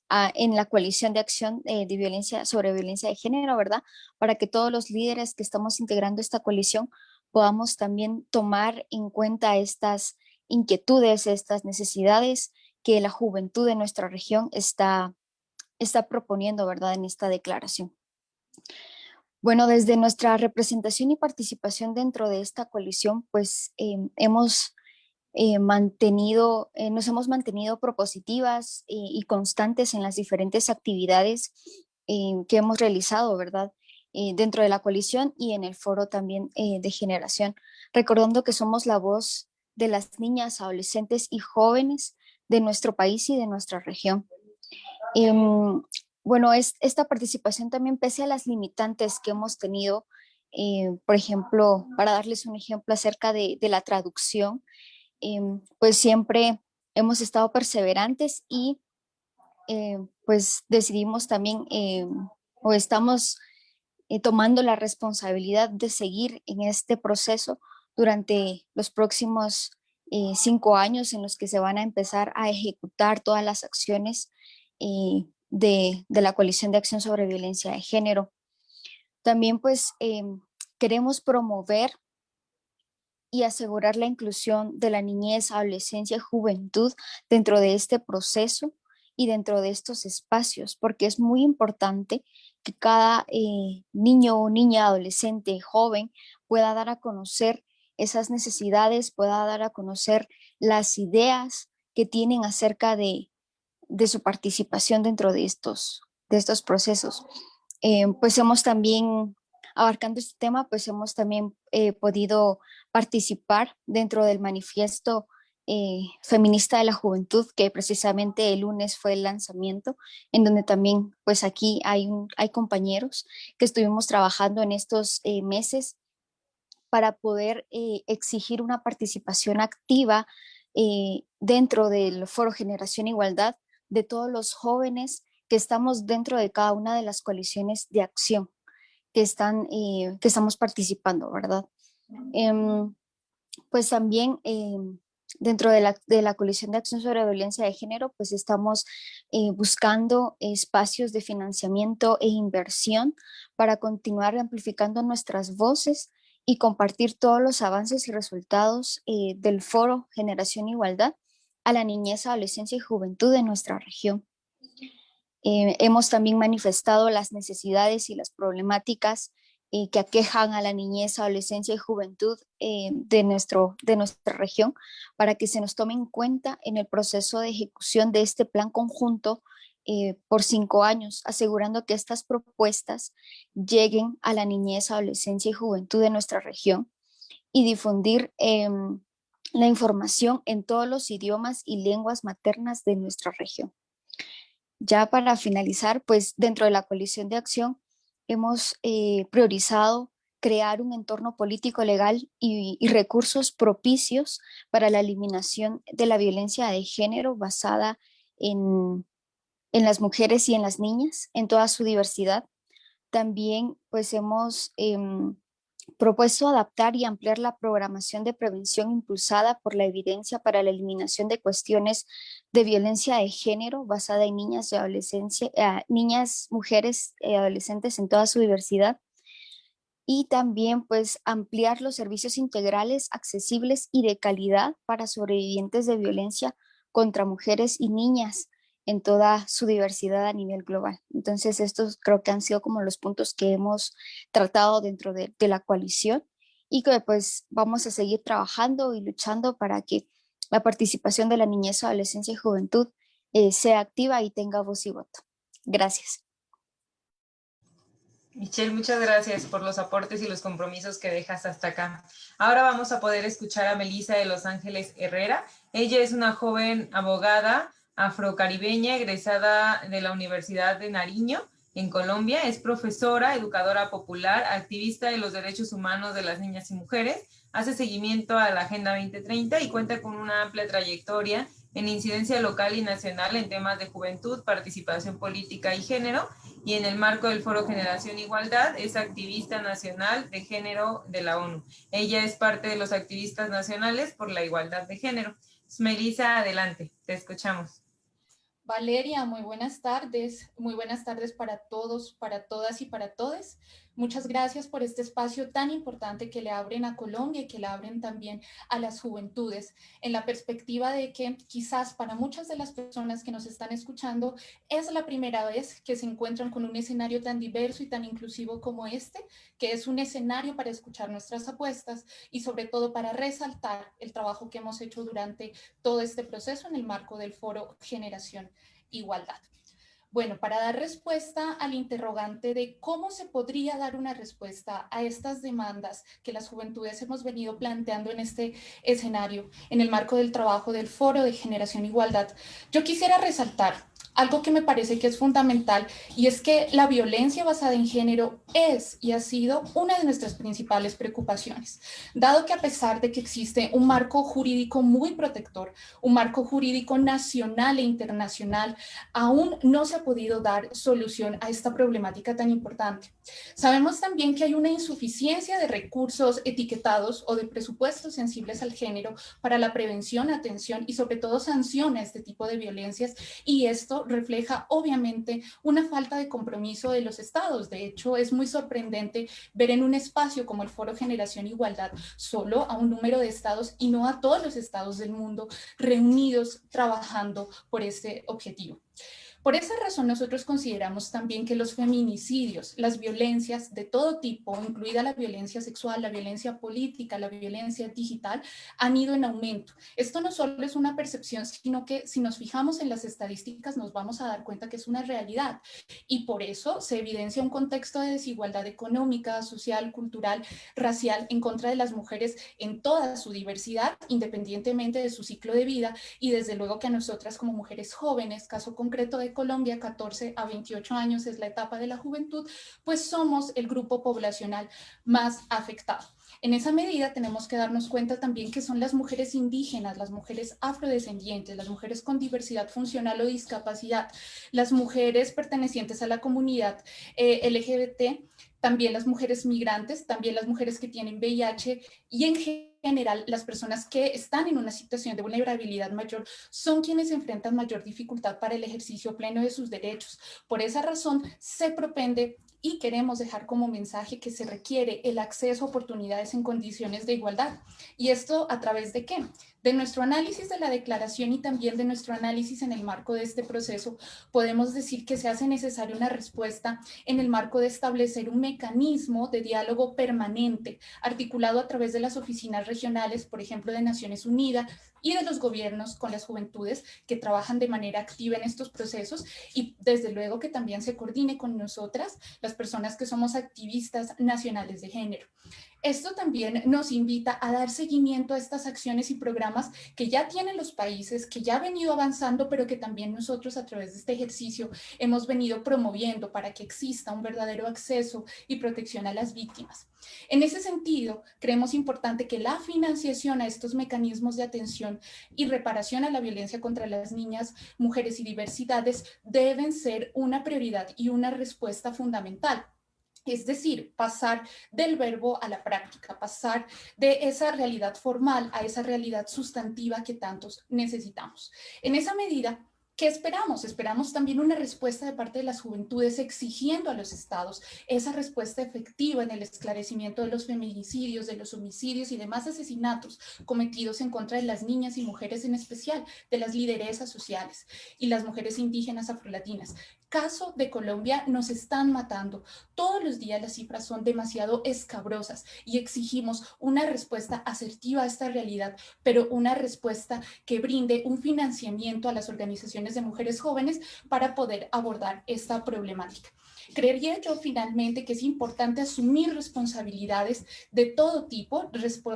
L: la coalición de acción de violencia sobre violencia de género, ¿verdad? Para que todos los líderes que estamos integrando esta coalición podamos también tomar en cuenta estas inquietudes, estas necesidades que la juventud de nuestra región está proponiendo, ¿verdad?, en esta declaración. Bueno, desde nuestra representación y participación dentro de esta coalición, pues nos hemos mantenido propositivas y constantes en las diferentes actividades que hemos realizado, ¿verdad?, dentro de la coalición y en el foro también de generación, recordando que somos la voz de las niñas, adolescentes y jóvenes de nuestro país y de nuestra región. Bueno, esta participación también, pese a las limitantes que hemos tenido, por ejemplo, para darles un ejemplo acerca de la traducción, pues siempre hemos estado perseverantes y pues decidimos también o estamos tomando la responsabilidad de seguir en este proceso durante los próximos 5 años en los que se van a empezar a ejecutar todas las acciones de la coalición de acción sobre violencia de género. También pues queremos promover y asegurar la inclusión de la niñez, adolescencia y juventud dentro de este proceso y dentro de estos espacios, porque es muy importante que cada niño o niña, adolescente, joven pueda dar a conocer esas necesidades, pueda dar a conocer las ideas que tienen acerca de su participación dentro de estos procesos. Pues hemos también, abarcando este tema, pues hemos también podido participar dentro del manifiesto feminista de la juventud, que precisamente el lunes fue el lanzamiento, en donde también pues aquí hay compañeros que estuvimos trabajando en estos meses para poder exigir una participación activa dentro del Foro Generación Igualdad de todos los jóvenes que estamos dentro de cada una de las coaliciones de acción que estamos participando, ¿verdad? Pues también dentro de la coalición de acción sobre violencia de género, pues estamos buscando espacios de financiamiento e inversión para continuar amplificando nuestras voces y compartir todos los avances y resultados del Foro Generación Igualdad a la niñez, adolescencia y juventud de nuestra región. Hemos también manifestado las necesidades y las problemáticas que aquejan a la niñez, adolescencia y juventud de nuestra región, para que se nos tome en cuenta en el proceso de ejecución de este plan conjunto por 5 años, asegurando que estas propuestas lleguen a la niñez, adolescencia y juventud de nuestra región y difundir la información en todos los idiomas y lenguas maternas de nuestra región. Ya para finalizar, pues dentro de la coalición de acción hemos priorizado crear un entorno político, legal y recursos propicios para la eliminación de la violencia de género basada en las mujeres y en las niñas, en toda su diversidad. También pues hemos propuesto adaptar y ampliar la programación de prevención impulsada por la evidencia para la eliminación de cuestiones de violencia de género basada en niñas y adolescencia, niñas, mujeres y adolescentes en toda su diversidad. y también pues ampliar los servicios integrales, accesibles y de calidad para sobrevivientes de violencia contra mujeres y niñas en toda su diversidad a nivel global. Entonces, estos creo que han sido como los puntos que hemos tratado dentro de la coalición y que pues vamos a seguir trabajando y luchando para que la participación de la niñez, adolescencia y juventud sea activa y tenga voz y voto. Gracias.
I: Michelle, muchas gracias por los aportes y los compromisos que dejas hasta acá. Ahora vamos a poder escuchar a Melissa de Los Ángeles Herrera. Ella es una joven abogada afrocaribeña egresada de la Universidad de Nariño en Colombia. Es profesora, educadora popular, activista de los derechos humanos de las niñas y mujeres, hace seguimiento a la Agenda 2030 y cuenta con una amplia trayectoria en incidencia local y nacional en temas de juventud, participación política y género, y en el marco del Foro Generación Igualdad es activista nacional de género de la ONU. Ella es parte de los activistas nacionales por la igualdad de género. Melissa, adelante, te escuchamos.
M: Valeria, muy buenas tardes para todos, para todas y para todes. Muchas gracias por este espacio tan importante que le abren a Colombia y que le abren también a las juventudes, en la perspectiva de que quizás para muchas de las personas que nos están escuchando es la primera vez que se encuentran con un escenario tan diverso y tan inclusivo como este, que es un escenario para escuchar nuestras apuestas y sobre todo para resaltar el trabajo que hemos hecho durante todo este proceso en el marco del Foro Generación Igualdad. Bueno, para dar respuesta al interrogante de cómo se podría dar una respuesta a estas demandas que las juventudes hemos venido planteando en este escenario, en el marco del trabajo del Foro de Generación Igualdad, yo quisiera resaltar algo que me parece que es fundamental, y es que la violencia basada en género es y ha sido una de nuestras principales preocupaciones, dado que a pesar de que existe un marco jurídico muy protector, un marco jurídico nacional e internacional, aún no se ha podido dar solución a esta problemática tan importante. Sabemos también que hay una insuficiencia de recursos etiquetados o de presupuestos sensibles al género para la prevención, atención y sobre todo sanción a este tipo de violencias, y esto refleja obviamente una falta de compromiso de los estados. De hecho, es muy sorprendente ver en un espacio como el Foro Generación Igualdad solo a un número de estados y no a todos los estados del mundo reunidos trabajando por este objetivo. Por esa razón, nosotros consideramos también que los feminicidios, las violencias de todo tipo, incluida la violencia sexual, la violencia política, la violencia digital, han ido en aumento. Esto no solo es una percepción, sino que si nos fijamos en las estadísticas nos vamos a dar cuenta que es una realidad. Y por eso se evidencia un contexto de desigualdad económica, social, cultural, racial en contra de las mujeres en toda su diversidad, independientemente de su ciclo de vida, y desde luego que a nosotras como mujeres jóvenes, caso concreto de Colombia, 14 a 28 años es la etapa de la juventud, pues somos el grupo poblacional más afectado. En esa medida tenemos que darnos cuenta también que son las mujeres indígenas, las mujeres afrodescendientes, las mujeres con diversidad funcional o discapacidad, las mujeres pertenecientes a la comunidad LGBT, también las mujeres migrantes, también las mujeres que tienen VIH y en general las personas que están en una situación de vulnerabilidad mayor son quienes enfrentan mayor dificultad para el ejercicio pleno de sus derechos. Por esa razón se propende y queremos dejar como mensaje que se requiere el acceso a oportunidades en condiciones de igualdad. ¿Y esto a través de qué? De nuestro análisis de la declaración y también de nuestro análisis en el marco de este proceso, podemos decir que se hace necesaria una respuesta en el marco de establecer un mecanismo de diálogo permanente, articulado a través de las oficinas regionales, por ejemplo, de Naciones Unidas y de los gobiernos con las juventudes que trabajan de manera activa en estos procesos, y desde luego que también se coordine con nosotras, las personas que somos activistas nacionales de género. Esto también nos invita a dar seguimiento a estas acciones y programas que ya tienen los países, que ya han venido avanzando, pero que también nosotros a través de este ejercicio hemos venido promoviendo para que exista un verdadero acceso y protección a las víctimas. En ese sentido, creemos importante que la financiación a estos mecanismos de atención y reparación a la violencia contra las niñas, mujeres y diversidades deben ser una prioridad y una respuesta fundamental. Es decir, pasar del verbo a la práctica, pasar de esa realidad formal a esa realidad sustantiva que tantos necesitamos. En esa medida, ¿Qué esperamos? Esperamos también una respuesta de parte de las juventudes exigiendo a los estados esa respuesta efectiva en el esclarecimiento de los feminicidios, de los homicidios y demás asesinatos cometidos en contra de las niñas y mujeres, en especial de las lideresas sociales y las mujeres indígenas afrolatinas. Caso de Colombia, nos están matando. Todos los días las cifras son demasiado escabrosas y exigimos una respuesta asertiva a esta realidad, pero una respuesta que brinde un financiamiento a las organizaciones de mujeres jóvenes para poder abordar esta problemática. Creería yo finalmente que es importante asumir responsabilidades de todo tipo,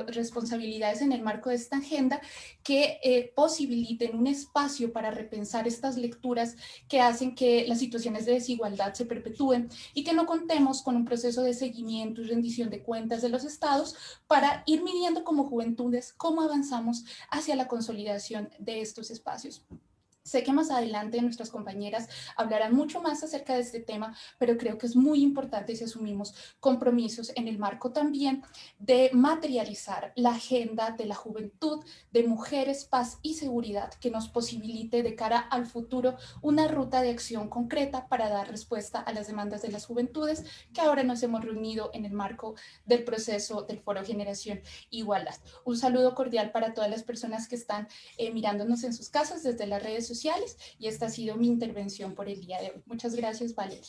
M: responsabilidades en el marco de esta agenda que posibiliten un espacio para repensar estas lecturas que hacen que las situaciones de desigualdad se perpetúen y que no contemos con un proceso de seguimiento y rendición de cuentas de los estados para ir midiendo como juventudes cómo avanzamos hacia la consolidación de estos espacios. Sé que más adelante nuestras compañeras hablarán mucho más acerca de este tema, pero creo que es muy importante si asumimos compromisos en el marco también de materializar la agenda de la juventud, de mujeres, paz y seguridad, que nos posibilite de cara al futuro una ruta de acción concreta para dar respuesta a las demandas de las juventudes que ahora nos hemos reunido en el marco del proceso del Foro Generación Igualdad. Un saludo cordial para todas las personas que están mirándonos en sus casas desde las redes sociales, y esta ha sido mi intervención por el día de hoy. Muchas gracias, Valeria.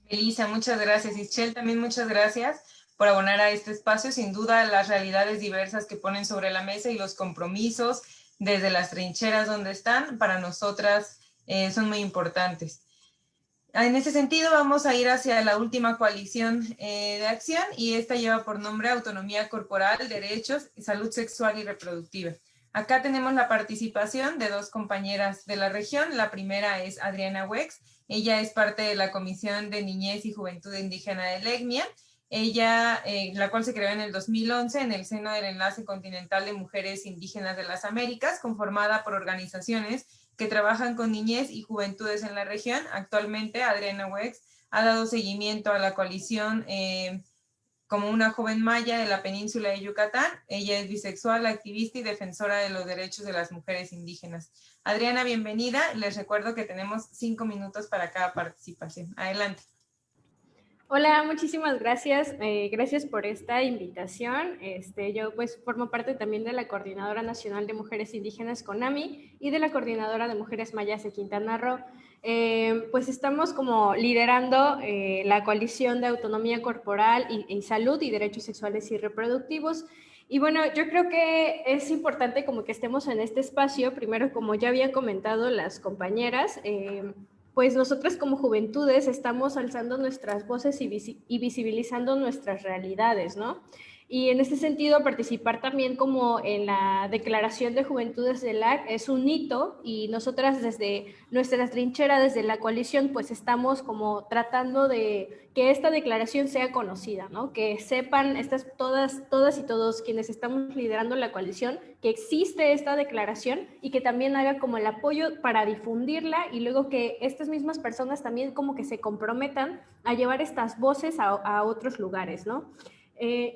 I: Melissa, muchas gracias. Ischel, también muchas gracias por abonar a este espacio. Sin duda, las realidades diversas que ponen sobre la mesa y los compromisos desde las trincheras donde están, para nosotras son muy importantes. En ese sentido, vamos a ir hacia la última coalición de acción, y esta lleva por nombre Autonomía Corporal, Derechos y Salud Sexual y Reproductiva. Acá tenemos la participación de dos compañeras de la región. La primera es Adriana Wex. Ella es parte de la Comisión de Niñez y Juventud Indígena de LEGMIA. Ella, la cual se creó en el 2011 en el seno del Enlace Continental de Mujeres Indígenas de las Américas, conformada por organizaciones que trabajan con niñez y juventudes en la región. Actualmente, Adriana Wex ha dado seguimiento a la coalición como una joven maya de la península de Yucatán. Ella es bisexual, activista y defensora de los derechos de las mujeres indígenas. Adriana, bienvenida. Les recuerdo que tenemos 5 minutos para cada participación. Adelante.
A: Hola, muchísimas gracias. Gracias por esta invitación. Yo pues formo parte también de la Coordinadora Nacional de Mujeres Indígenas CONAMI y de la Coordinadora de Mujeres Mayas de Quintana Roo. Pues estamos como liderando la coalición de autonomía corporal y salud y derechos sexuales y reproductivos. Y bueno, yo creo que es importante como que estemos en este espacio. Primero, como ya habían comentado las compañeras, pues nosotras como juventudes estamos alzando nuestras voces y visibilizando nuestras realidades, ¿no? Y en este sentido, participar también como en la Declaración de Juventudes del LAC es un hito, y nosotras desde nuestra trinchera, desde la coalición, pues estamos como tratando de que esta declaración sea conocida, ¿no? Que sepan todas y todos quienes estamos liderando la coalición que existe esta declaración, y que también haga como el apoyo para difundirla, y luego que estas mismas personas también como que se comprometan a llevar estas voces a otros lugares, ¿no?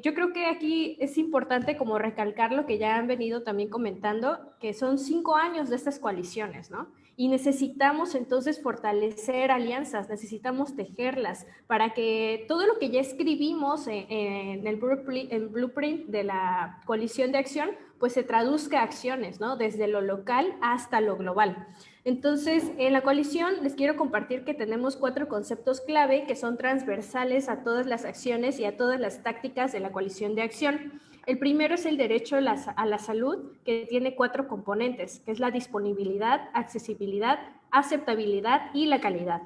A: Yo creo que aquí es importante como recalcar lo que ya han venido también comentando, que son 5 años de estas coaliciones, ¿no? Y necesitamos entonces fortalecer alianzas, necesitamos tejerlas para que todo lo que ya escribimos en el blueprint de la coalición de acción, pues se traduzca a acciones, ¿no? Desde lo local hasta lo global. Entonces, en la coalición les quiero compartir que tenemos 4 conceptos clave que son transversales a todas las acciones y a todas las tácticas de la coalición de acción. El primero es el derecho a la salud, que tiene 4 componentes, que es la disponibilidad, accesibilidad, aceptabilidad y la calidad.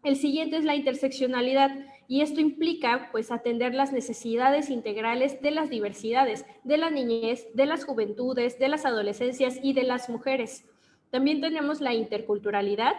A: El siguiente es la interseccionalidad, y esto implica pues atender las necesidades integrales de las diversidades, de la niñez, de las juventudes, de las adolescencias y de las mujeres. También tenemos la interculturalidad,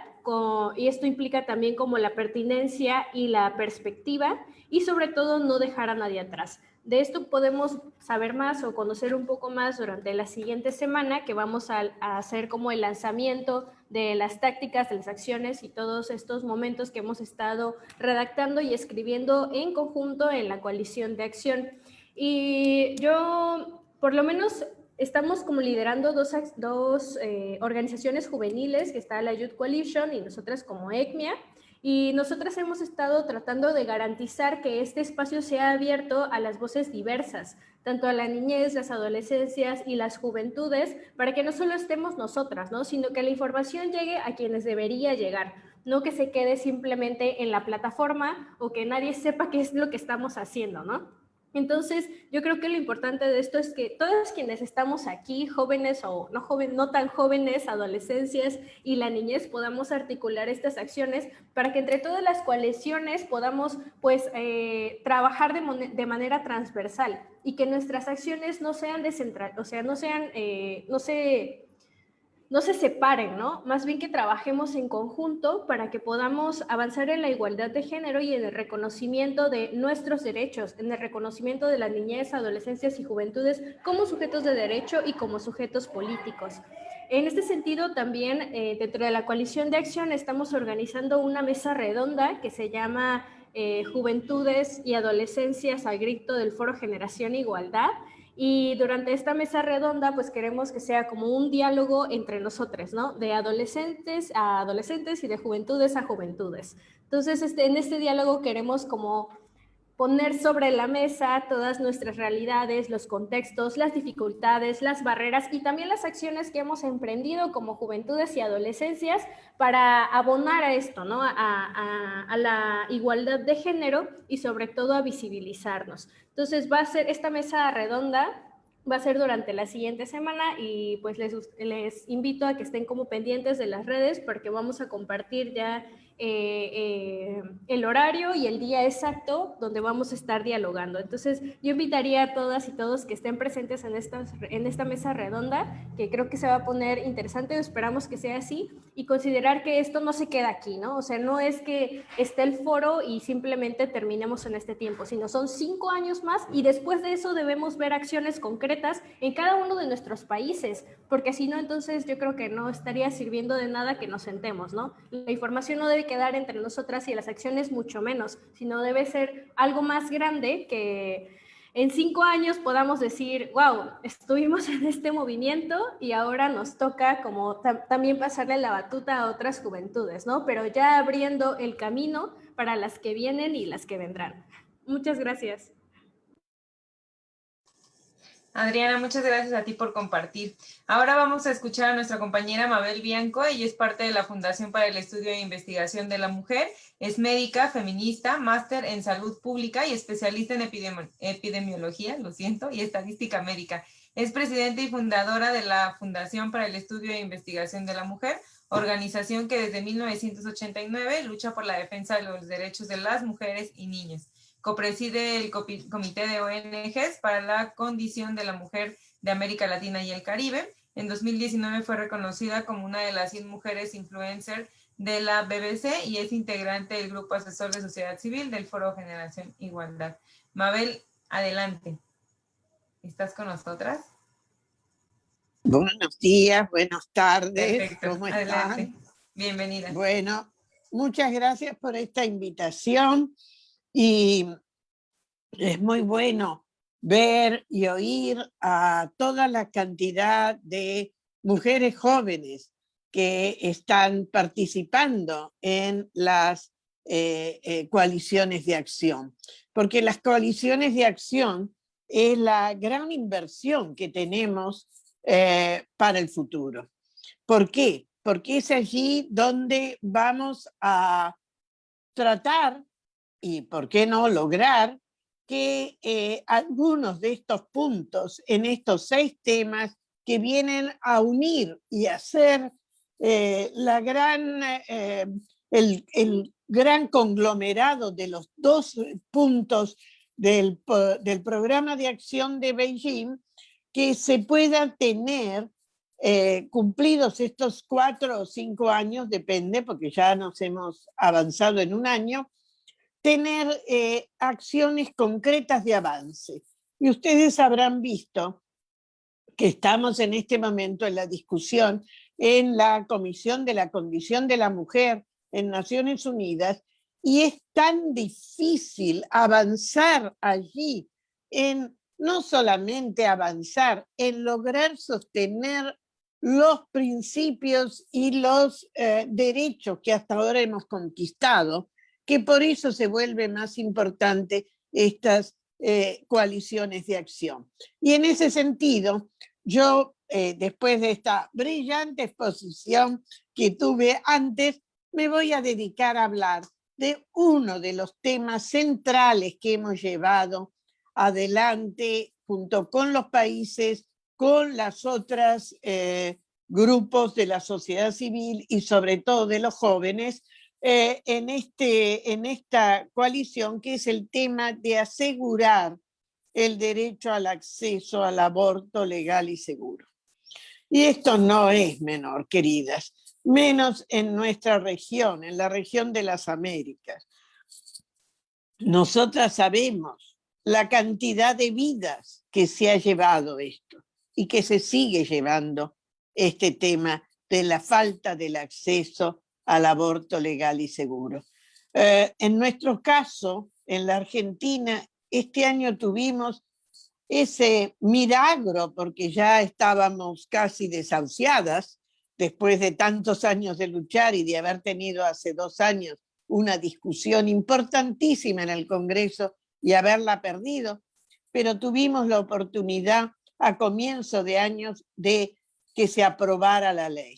A: y esto implica también como la pertinencia y la perspectiva, y sobre todo no dejar a nadie atrás. De esto podemos saber más o conocer un poco más durante la siguiente semana, que vamos a hacer como el lanzamiento de las tácticas, de las acciones y todos estos momentos que hemos estado redactando y escribiendo en conjunto en la coalición de acción. Y yo, por lo menos, estamos como liderando dos organizaciones juveniles, que está la Youth Coalition y nosotras como ECMIA, y nosotras hemos estado tratando de garantizar que este espacio sea abierto a las voces diversas, tanto a la niñez, las adolescencias y las juventudes, para que no solo estemos nosotras, ¿no? Sino que la información llegue a quienes debería llegar, no que se quede simplemente en la plataforma o que nadie sepa qué es lo que estamos haciendo, ¿no? Entonces, yo creo que lo importante de esto es que todos quienes estamos aquí, jóvenes o no tan jóvenes, adolescencias y la niñez, podamos articular estas acciones para que entre todas las coaliciones podamos, pues, trabajar de manera transversal y que nuestras acciones no sean descentralizadas, o sea, no se separen, ¿no? Más bien que trabajemos en conjunto para que podamos avanzar en la igualdad de género y en el reconocimiento de nuestros derechos, en el reconocimiento de la niñez, adolescencias y juventudes como sujetos de derecho y como sujetos políticos. En este sentido, también dentro de la coalición de acción estamos organizando una mesa redonda que se llama Juventudes y Adolescencias al grito del Foro Generación Igualdad. Y durante esta mesa redonda, pues queremos que sea como un diálogo entre nosotros, ¿no? De adolescentes a adolescentes y de juventudes a juventudes. Entonces, en este diálogo queremos como poner sobre la mesa todas nuestras realidades, los contextos, las dificultades, las barreras y también las acciones que hemos emprendido como juventudes y adolescencias para abonar a esto, ¿no? A la igualdad de género y sobre todo a visibilizarnos. Entonces va a ser esta mesa redonda, va a ser durante la siguiente semana y pues les invito a que estén como pendientes de las redes porque vamos a compartir ya el horario y el día exacto donde vamos a estar dialogando. Entonces yo invitaría a todas y todos que estén presentes en esta mesa redonda, que creo que se va a poner interesante, esperamos que sea así, y considerar que esto no se queda aquí, ¿no? O sea, no es que esté el foro y simplemente terminemos en este tiempo, sino son 5 años más y después de eso debemos ver acciones concretas en cada uno de nuestros países, porque si no, entonces yo creo que no estaría sirviendo de nada que nos sentemos, ¿no? La información no debe quedar entre nosotras y las acciones mucho menos, sino debe ser algo más grande que en 5 años podamos decir, wow, estuvimos en este movimiento y ahora nos toca como también pasarle la batuta a otras juventudes, ¿no? Pero ya abriendo el camino para las que vienen y las que vendrán. Muchas gracias.
I: Adriana, muchas gracias a ti por compartir. Ahora vamos a escuchar a nuestra compañera Mabel Bianco. Ella es parte de la Fundación para el Estudio e Investigación de la Mujer. Es médica, feminista, máster en salud pública y especialista en epidemiología, y estadística médica. Es presidenta y fundadora de la Fundación para el Estudio e Investigación de la Mujer, organización que desde 1989 lucha por la defensa de los derechos de las mujeres y niños. Copreside el Comité de ONGs para la Condición de la Mujer de América Latina y el Caribe. En 2019 fue reconocida como una de las 100 mujeres influencer de la BBC y es integrante del Grupo Asesor de Sociedad Civil del Foro Generación Igualdad. Mabel, adelante. ¿Estás con nosotras?
N: Buenos días, buenas tardes.
I: Perfecto.
N: ¿Cómo
I: Adelante.
N: están?
I: Bienvenida.
N: Bueno, muchas gracias por esta invitación. Y es muy bueno ver y oír a toda la cantidad de mujeres jóvenes que están participando en las coaliciones de acción. Porque las coaliciones de acción es la gran inversión que tenemos para el futuro. ¿Por qué? Porque es allí donde vamos a tratar y, ¿por qué no lograr que algunos de estos puntos en estos 6 temas que vienen a unir y hacer el gran conglomerado de los 2 puntos del programa de acción de Beijing, que se pueda tener cumplidos estos 4 o 5 años, depende, porque ya nos hemos avanzado en un año, tener acciones concretas de avance. Y ustedes habrán visto que estamos en este momento en la discusión en la Comisión de la Condición de la Mujer en Naciones Unidas, y es tan difícil avanzar allí en no solamente avanzar en lograr sostener los principios y los derechos que hasta ahora hemos conquistado, que por eso se vuelve más importante estas coaliciones de acción. Y en ese sentido, yo, después de esta brillante exposición que tuve antes, me voy a dedicar a hablar de uno de los temas centrales que hemos llevado adelante junto con los países, con las otras grupos de la sociedad civil y sobre todo de los jóvenes en esta coalición, que es el tema de asegurar el derecho al acceso al aborto legal y seguro. Y esto no es menor, queridas, menos en nuestra región, en la región de las Américas. Nosotras sabemos la cantidad de vidas que se ha llevado esto y que se sigue llevando este tema de la falta del acceso al aborto legal y seguro. En nuestro caso, en la Argentina, este año tuvimos ese milagro, porque ya estábamos casi desahuciadas después de tantos años de luchar y de haber tenido hace 2 años una discusión importantísima en el Congreso y haberla perdido, pero tuvimos la oportunidad a comienzo de años de que se aprobara la ley.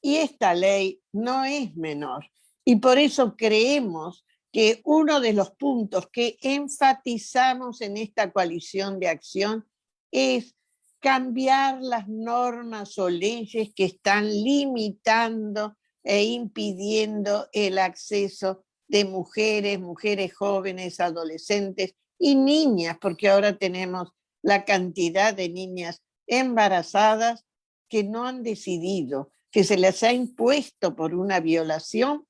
N: Y esta ley no es menor. Y por eso creemos que uno de los puntos que enfatizamos en esta coalición de acción es cambiar las normas o leyes que están limitando e impidiendo el acceso de mujeres, mujeres jóvenes, adolescentes y niñas, porque ahora tenemos la cantidad de niñas embarazadas que no han decidido, que se les ha impuesto por una violación,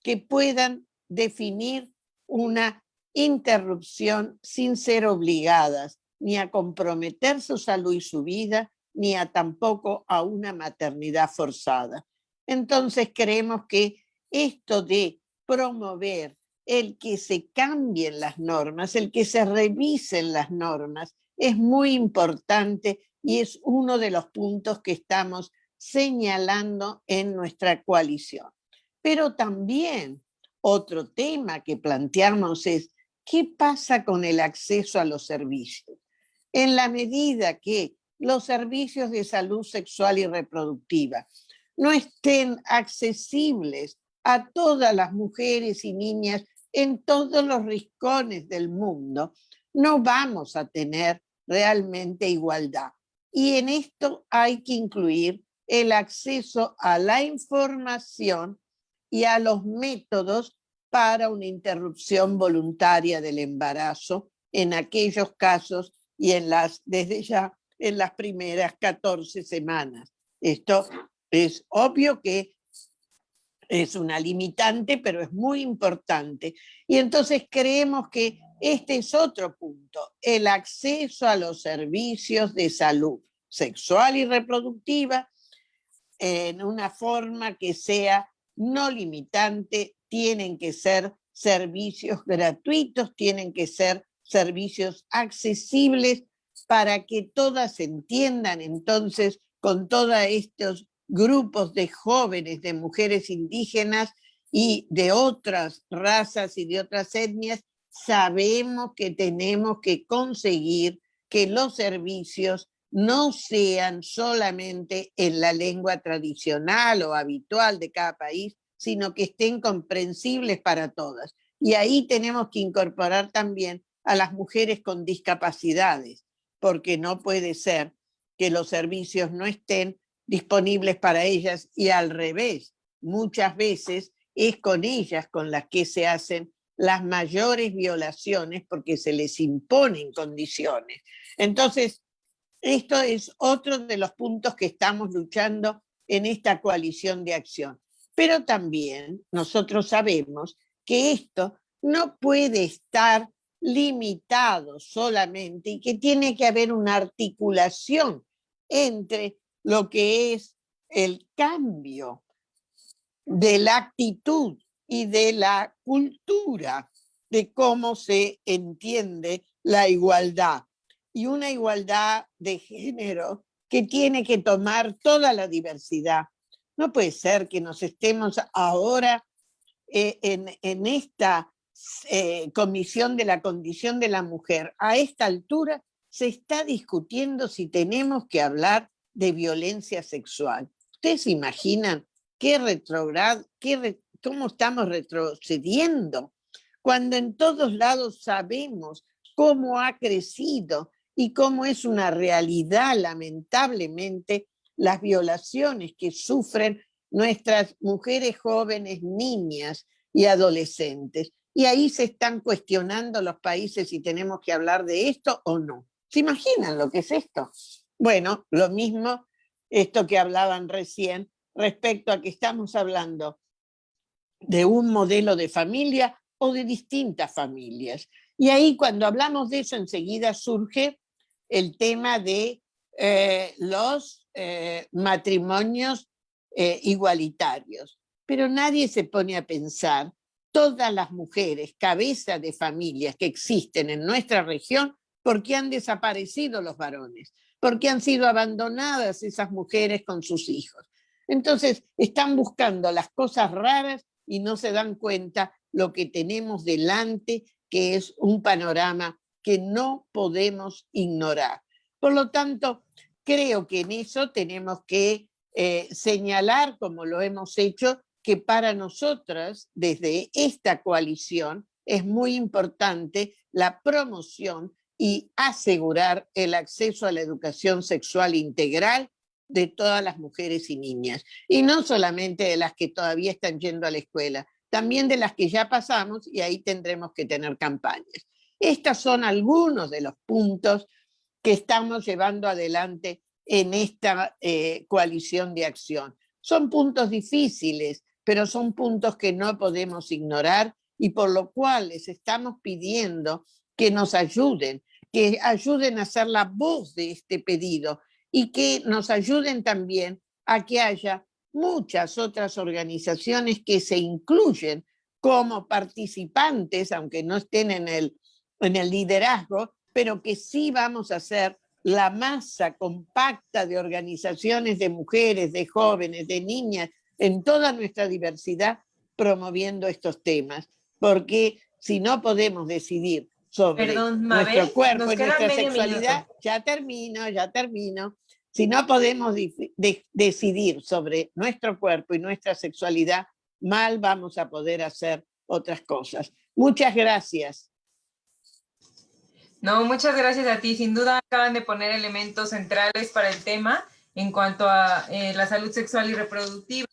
N: que puedan definir una interrupción sin ser obligadas ni a comprometer su salud y su vida, ni a tampoco a una maternidad forzada. Entonces creemos que esto de promover el que se cambien las normas, el que se revisen las normas, es muy importante y es uno de los puntos que estamos señalando en nuestra coalición. Pero también otro tema que planteamos es, ¿qué pasa con el acceso a los servicios? En la medida que los servicios de salud sexual y reproductiva no estén accesibles a todas las mujeres y niñas en todos los rincones del mundo, no vamos a tener realmente igualdad. Y en esto hay que incluir el acceso a la información y a los métodos para una interrupción voluntaria del embarazo en aquellos casos y desde ya en las primeras 14 semanas. Esto es obvio que es una limitante, pero es muy importante. Y entonces creemos que este es otro punto, el acceso a los servicios de salud sexual y reproductiva en una forma que sea no limitante, tienen que ser servicios gratuitos, tienen que ser servicios accesibles para que todas entiendan. Entonces, con todos estos grupos de jóvenes, de mujeres indígenas y de otras razas y de otras etnias, sabemos que tenemos que conseguir que los servicios no sean solamente en la lengua tradicional o habitual de cada país, sino que estén comprensibles para todas. Y ahí tenemos que incorporar también a las mujeres con discapacidades, porque no puede ser que los servicios no estén disponibles para ellas y al revés. Muchas veces es con ellas con las que se hacen las mayores violaciones porque se les imponen condiciones. Entonces, esto es otro de los puntos que estamos luchando en esta coalición de acción. Pero también nosotros sabemos que esto no puede estar limitado solamente y que tiene que haber una articulación entre lo que es el cambio de la actitud y de la cultura de cómo se entiende la igualdad. y una igualdad de género que tiene que tomar toda la diversidad. No puede ser que nos estemos ahora en esta Comisión de la Condición de la Mujer. A esta altura se está discutiendo si tenemos que hablar de violencia sexual. ¿Ustedes se imaginan cómo estamos retrocediendo? Cuando en todos lados sabemos cómo ha crecido y cómo es una realidad, lamentablemente, las violaciones que sufren nuestras mujeres jóvenes, niñas y adolescentes. Y ahí se están cuestionando los países si tenemos que hablar de esto o no. ¿Se imaginan lo que es esto? Bueno, lo mismo, esto que hablaban recién, respecto a que estamos hablando de un modelo de familia o de distintas familias. Y ahí cuando hablamos de eso enseguida surge el tema de los matrimonios igualitarios. Pero nadie se pone a pensar todas las mujeres, cabezas de familias que existen en nuestra región, ¿por qué han desaparecido los varones? ¿Por qué han sido abandonadas esas mujeres con sus hijos? Entonces están buscando las cosas raras y no se dan cuenta lo que tenemos delante, que es un panorama que no podemos ignorar. Por lo tanto, creo que en eso tenemos que señalar, como lo hemos hecho, que para nosotras, desde esta coalición, es muy importante la promoción y asegurar el acceso a la educación sexual integral de todas las mujeres y niñas. Y no solamente de las que todavía están yendo a la escuela, también de las que ya pasamos, y ahí tendremos que tener campañas. Estos son algunos de los puntos que estamos llevando adelante en esta coalición de acción. Son puntos difíciles, pero son puntos que no podemos ignorar y por lo cual les estamos pidiendo que nos ayuden, que ayuden a ser la voz de este pedido y que nos ayuden también a que haya muchas otras organizaciones que se incluyen como participantes, aunque no estén en el liderazgo, pero que sí vamos a ser la masa compacta de organizaciones de mujeres, de jóvenes, de niñas, en toda nuestra diversidad, promoviendo estos temas. Porque si no podemos decidir sobre nuestro cuerpo y nuestra sexualidad, ya termino. Si no podemos decidir sobre nuestro cuerpo y nuestra sexualidad, mal vamos a poder hacer otras cosas. Muchas gracias.
I: No, muchas gracias a ti. Sin duda acaban de poner elementos centrales para el tema en cuanto a la salud sexual y reproductiva.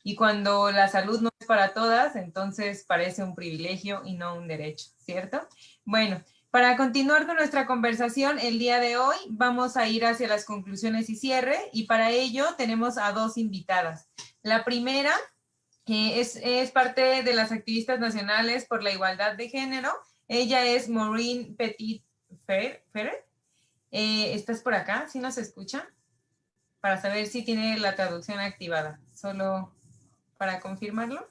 I: Y cuando la salud no es para todas, entonces parece un privilegio y no un derecho, ¿cierto? Bueno, para continuar con nuestra conversación, el día de hoy vamos a ir hacia las conclusiones y cierre, y para ello tenemos a dos invitadas. La primera es parte de las activistas nacionales por la igualdad de género. Ella es Maureen Petit-Ferret. ¿Estás por acá? ¿Sí nos escucha? Para saber si tiene la traducción activada. Solo para confirmarlo.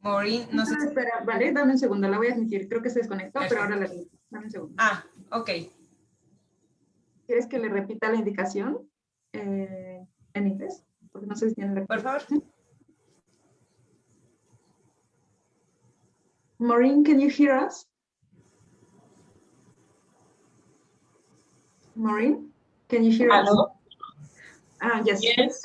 I: Maureen, no sé.
O: Espera, vale, dame un segundo, la voy a admitir. Creo que se desconectó, pero ahora la admito. Dame un segundo.
I: Ah, ok.
O: ¿Quieres que le repita la indicación en inglés? Porque no sé si tiene la...
I: Por favor.
O: Maureen, can you hear us? Maureen, can you hear us? Yes.
P: Yes.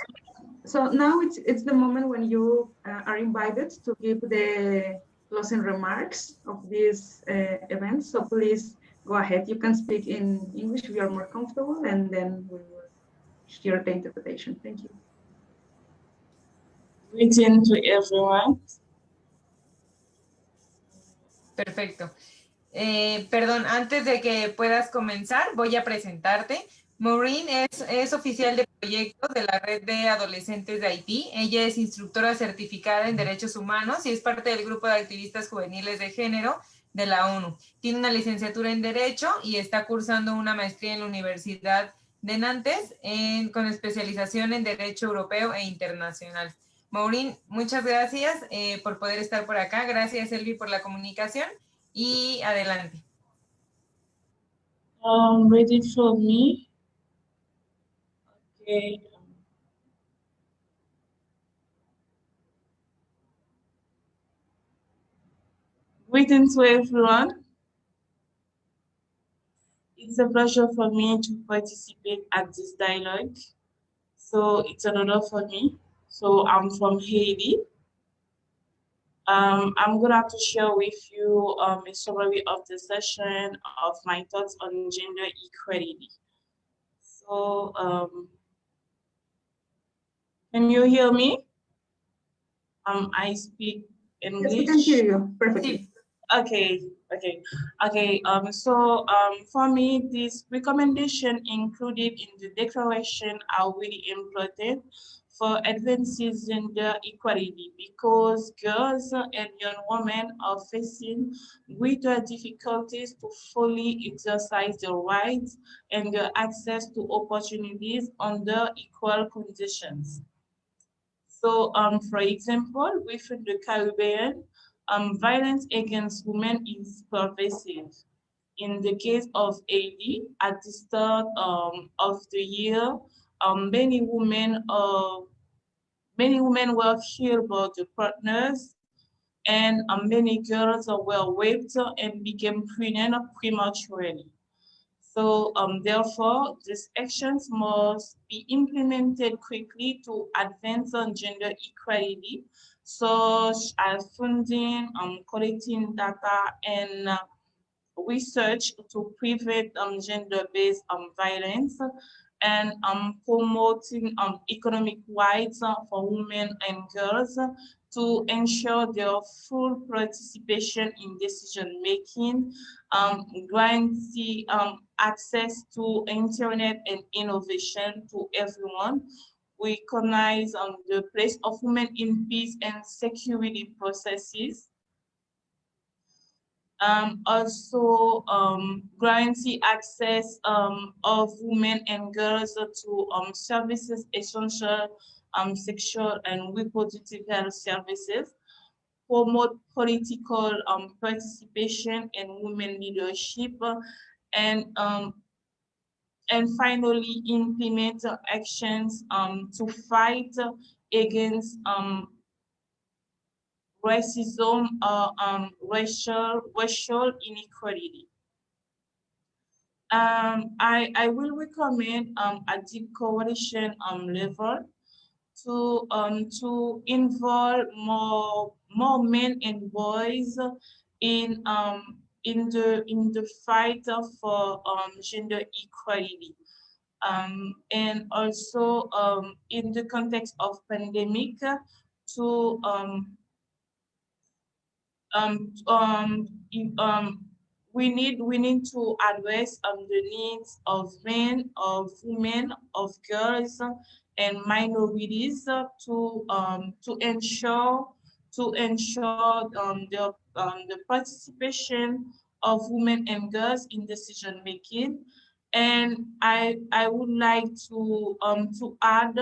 O: So now it's the moment when you are invited to give the closing remarks of this event. So please go ahead. You can speak in English if you are more comfortable, and then we will hear the interpretation. Thank you.
P: Greetings to everyone.
I: Perfecto. Perdón, antes de que puedas comenzar, voy a presentarte. Maureen es oficial de proyectos de la Red de Adolescentes de Haití. Ella es instructora certificada en Derechos Humanos y es parte del grupo de activistas juveniles de género de la ONU. Tiene una licenciatura en Derecho y está cursando una maestría en la Universidad de Nantes con especialización en Derecho Europeo e Internacional. Maureen, muchas gracias por poder estar por acá. Gracias, Elvi, por la comunicación. Y adelante.
P: Ready for me? Okay. Greetings to everyone. It's a pleasure for me to participate at this dialogue. So it's an honor for me. So I'm from Haiti. I'm gonna have to share with you a summary of the session of my thoughts on gender equality. So can you hear me? I speak English.
O: Yes, we can hear you perfectly.
P: Okay. For me, this recommendation included in the declaration are really important for advancing gender equality because girls and young women are facing greater difficulties to fully exercise their rights and their access to opportunities under equal conditions. So, for example, within the Caribbean, violence against women is pervasive. In the case of Haiti, at the start of the year, many women were killed by their partners, and many girls were raped and became pregnant prematurely. So therefore, these actions must be implemented quickly to advance on gender equality, such as funding, collecting data, and research to prevent gender-based violence, and promoting economic rights for women and girls to ensure their full participation in decision-making, guarantee access to internet and innovation to everyone, recognize the place of women in peace and security processes, also guarantee access of women and girls to services essential sexual and reproductive health services, promote political participation and women leadership, and finally implement actions to fight against racism or racial inequality. I will recommend a deep coalition level to involve more men and boys in the fight for gender equality. And also in the context of pandemic to we need to address the needs of men, of women, of girls, and minorities to ensure the participation of women and girls in decision making. And I would like to add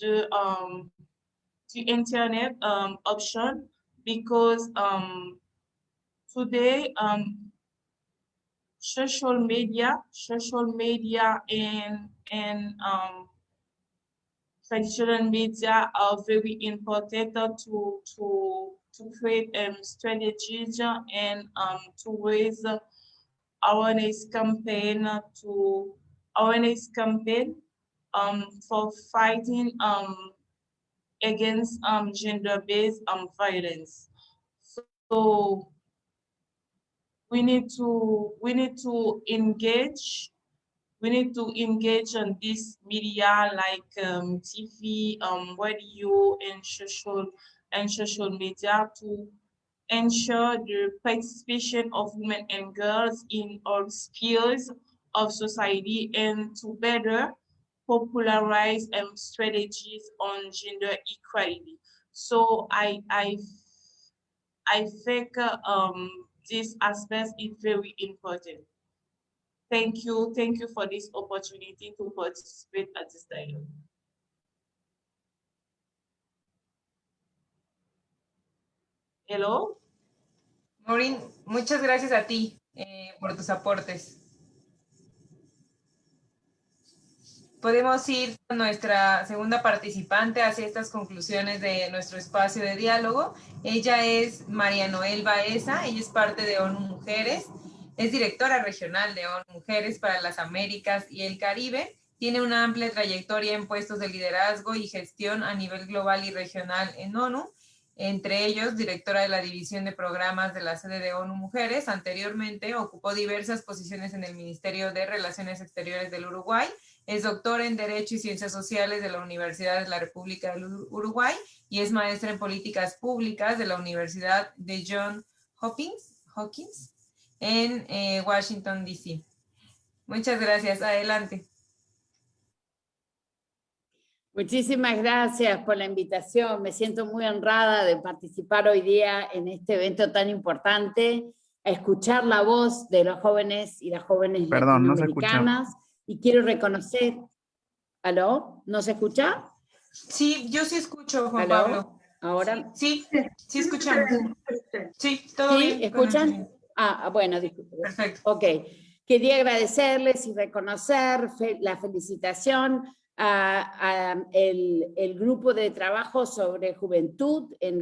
P: the internet option, because today social media and traditional media are very important to create strategies and to raise awareness campaign for fighting against gender-based violence. So we need to engage. We need to engage on this media like TV, radio, and social media to ensure the participation of women and girls in all spheres of society, and to better popularize strategies on gender equality. So I think this aspect is very important. Thank you for this opportunity to participate at this dialogue. Hello.
I: Maureen, muchas gracias a ti por tus aportes. Podemos ir con nuestra segunda participante hacia estas conclusiones de nuestro espacio de diálogo. Ella es María Noel Baeza, ella es parte de ONU Mujeres, es directora regional de ONU Mujeres para las Américas y el Caribe, tiene una amplia trayectoria en puestos de liderazgo y gestión a nivel global y regional en ONU, entre ellos directora de la División de Programas de la sede de ONU Mujeres. Anteriormente ocupó diversas posiciones en el Ministerio de Relaciones Exteriores del Uruguay. Es doctora en Derecho y Ciencias Sociales de la Universidad de la República del Uruguay y es maestra en Políticas Públicas de la Universidad de Johns Hopkins en Washington, D.C. Muchas gracias. Adelante.
Q: Muchísimas gracias por la invitación. Me siento muy honrada de participar hoy día en este evento tan importante, a escuchar la voz de los jóvenes y las jóvenes latinoamericanas. Y quiero reconocer... ¿Aló? ¿No se escucha?
I: Sí, yo sí escucho, Juan
Q: ¿Aló?
I: Pablo.
Q: ¿Ahora?
I: Sí, sí escuchamos. Sí, todo bien.
Q: ¿Escuchan? Bueno, disculpe.
I: Perfecto.
Q: Ok. Quería agradecerles y reconocer la felicitación el grupo de trabajo sobre juventud en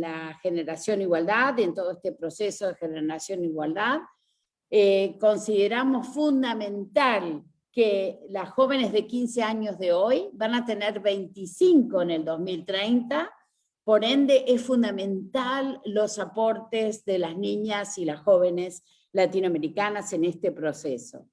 Q: la generación igualdad, en todo este proceso de generación igualdad. Consideramos fundamental que las jóvenes de 15 años de hoy van a tener 25 en el 2030, por ende es fundamental los aportes de las niñas y las jóvenes latinoamericanas en este proceso.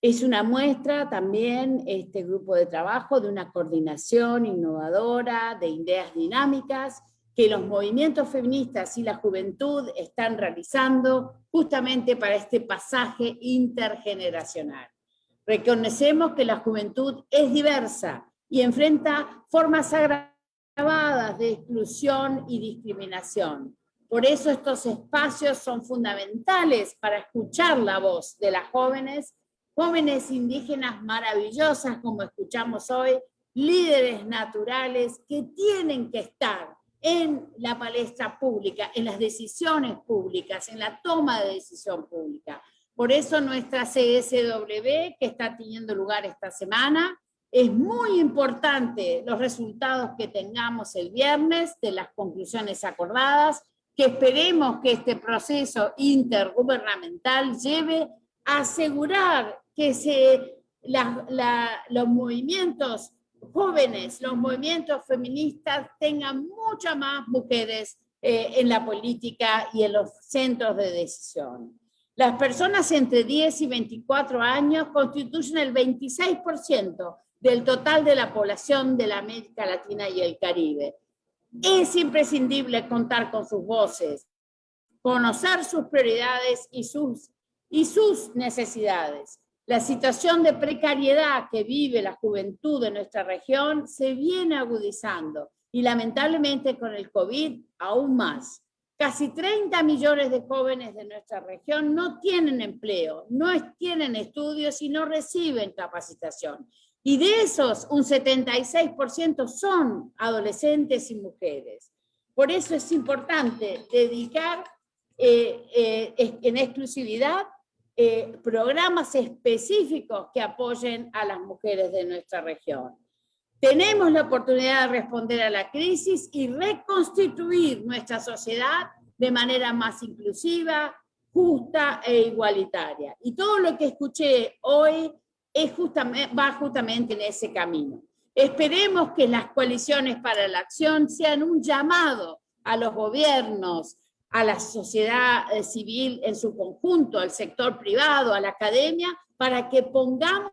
Q: Es una muestra también este grupo de trabajo de una coordinación innovadora, de ideas dinámicas, que los movimientos feministas y la juventud están realizando justamente para este pasaje intergeneracional. Reconocemos que la juventud es diversa y enfrenta formas agravadas de exclusión y discriminación. Por eso estos espacios son fundamentales para escuchar la voz de las jóvenes indígenas maravillosas, como escuchamos hoy, líderes naturales que tienen que estar en la palestra pública, en las decisiones públicas, en la toma de decisión pública. Por eso nuestra CSW, que está teniendo lugar esta semana, es muy importante los resultados que tengamos el viernes de las conclusiones acordadas, que esperemos que este proceso intergubernamental lleve a asegurar que los movimientos jóvenes, los movimientos feministas tengan muchas más mujeres en la política y en los centros de decisión. Las personas entre 10 y 24 años constituyen el 26% del total de la población de la América Latina y el Caribe. Es imprescindible contar con sus voces, conocer sus prioridades y sus necesidades. La situación de precariedad que vive la juventud de nuestra región se viene agudizando y lamentablemente con el COVID aún más. Casi 30 millones de jóvenes de nuestra región no tienen empleo, no tienen estudios y no reciben capacitación. Y de esos, un 76% son adolescentes y mujeres. Por eso es importante dedicar en exclusividad programas específicos que apoyen a las mujeres de nuestra región. Tenemos la oportunidad de responder a la crisis y reconstituir nuestra sociedad de manera más inclusiva, justa e igualitaria. Y todo lo que escuché hoy va justamente en ese camino. Esperemos que las coaliciones para la acción sean un llamado a los gobiernos, a la sociedad civil en su conjunto, al sector privado, a la academia, para que pongamos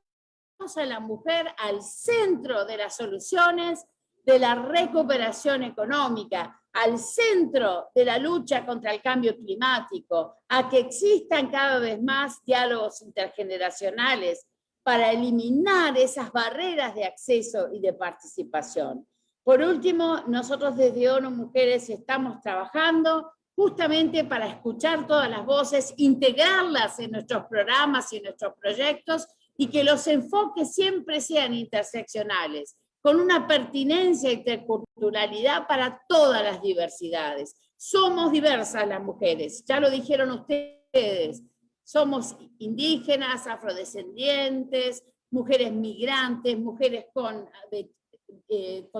Q: a la mujer al centro de las soluciones de la recuperación económica, al centro de la lucha contra el cambio climático, a que existan cada vez más diálogos intergeneracionales para eliminar esas barreras de acceso y de participación. Por último, nosotros desde ONU Mujeres estamos trabajando justamente para escuchar todas las voces, integrarlas en nuestros programas y en nuestros proyectos, y que los enfoques siempre sean interseccionales, con una pertinencia e interculturalidad para todas las diversidades, Somos diversas las mujeres, ya lo dijeron ustedes. Somos indígenas, afrodescendientes, mujeres migrantes, mujeres con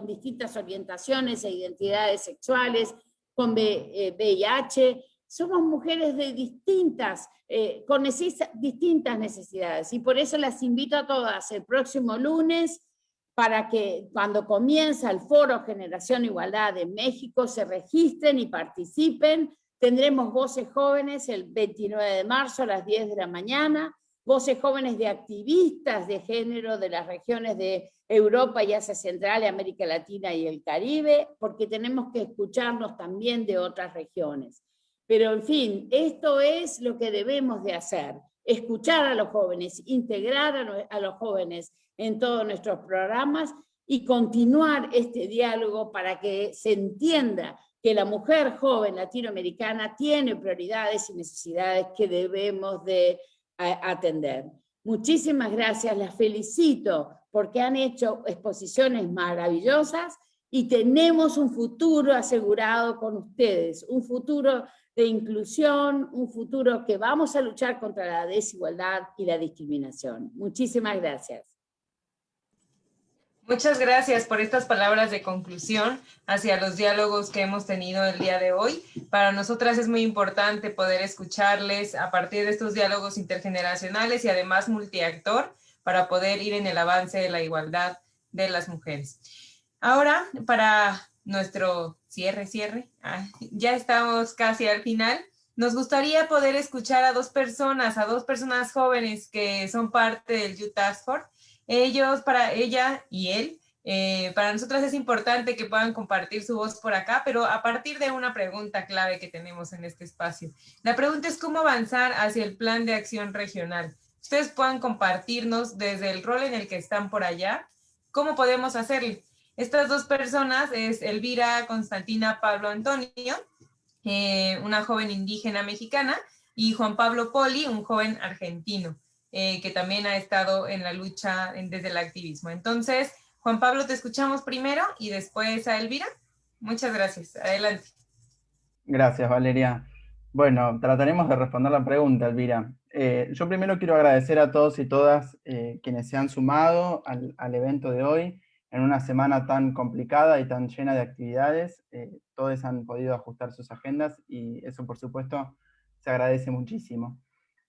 Q: distintas orientaciones e identidades sexuales, con VIH. Somos mujeres de distintas, con distintas necesidades. Y por eso las invito a todas el próximo lunes para que cuando comienza el Foro Generación Igualdad en México se registren y participen. Tendremos voces jóvenes el 29 de marzo a las 10 de la mañana, voces jóvenes de activistas de género de las regiones de Europa y Asia Central, América Latina y el Caribe, porque tenemos que escucharnos también de otras regiones. Pero en fin, esto es lo que debemos de hacer, escuchar a los jóvenes, integrar a los jóvenes en todos nuestros programas y continuar este diálogo para que se entienda que la mujer joven latinoamericana tiene prioridades y necesidades que debemos de atender. Muchísimas gracias, las felicito porque han hecho exposiciones maravillosas y tenemos un futuro asegurado con ustedes, un futuro de inclusión, un futuro que vamos a luchar contra la desigualdad y la discriminación. Muchísimas gracias.
I: Muchas gracias por estas palabras de conclusión hacia los diálogos que hemos tenido el día de hoy. Para nosotras es muy importante poder escucharles a partir de estos diálogos intergeneracionales y además multiactor para poder ir en el avance de la igualdad de las mujeres. Ahora, para nuestro cierre, ya estamos casi al final. Nos gustaría poder escuchar a dos personas jóvenes que son parte del Youth Task Force. Ella y él, para nosotras es importante que puedan compartir su voz por acá, pero a partir de una pregunta clave que tenemos en este espacio. La pregunta es cómo avanzar hacia el plan de acción regional. Ustedes puedan compartirnos desde el rol en el que están por allá, cómo podemos hacerlo. Estas dos personas es Elvira Constantina Pablo Antonio, una joven indígena mexicana, y Juan Pablo Poli, un joven argentino. Que también ha estado en la lucha desde el activismo. Entonces, Juan Pablo, te escuchamos primero y después a Elvira. Muchas gracias. Adelante.
R: Gracias, Valeria. Bueno, trataremos de responder la pregunta, Elvira. Yo primero quiero agradecer a todos y todas quienes se han sumado al evento de hoy en una semana tan complicada y tan llena de actividades. Todos han podido ajustar sus agendas y eso, por supuesto, se agradece muchísimo.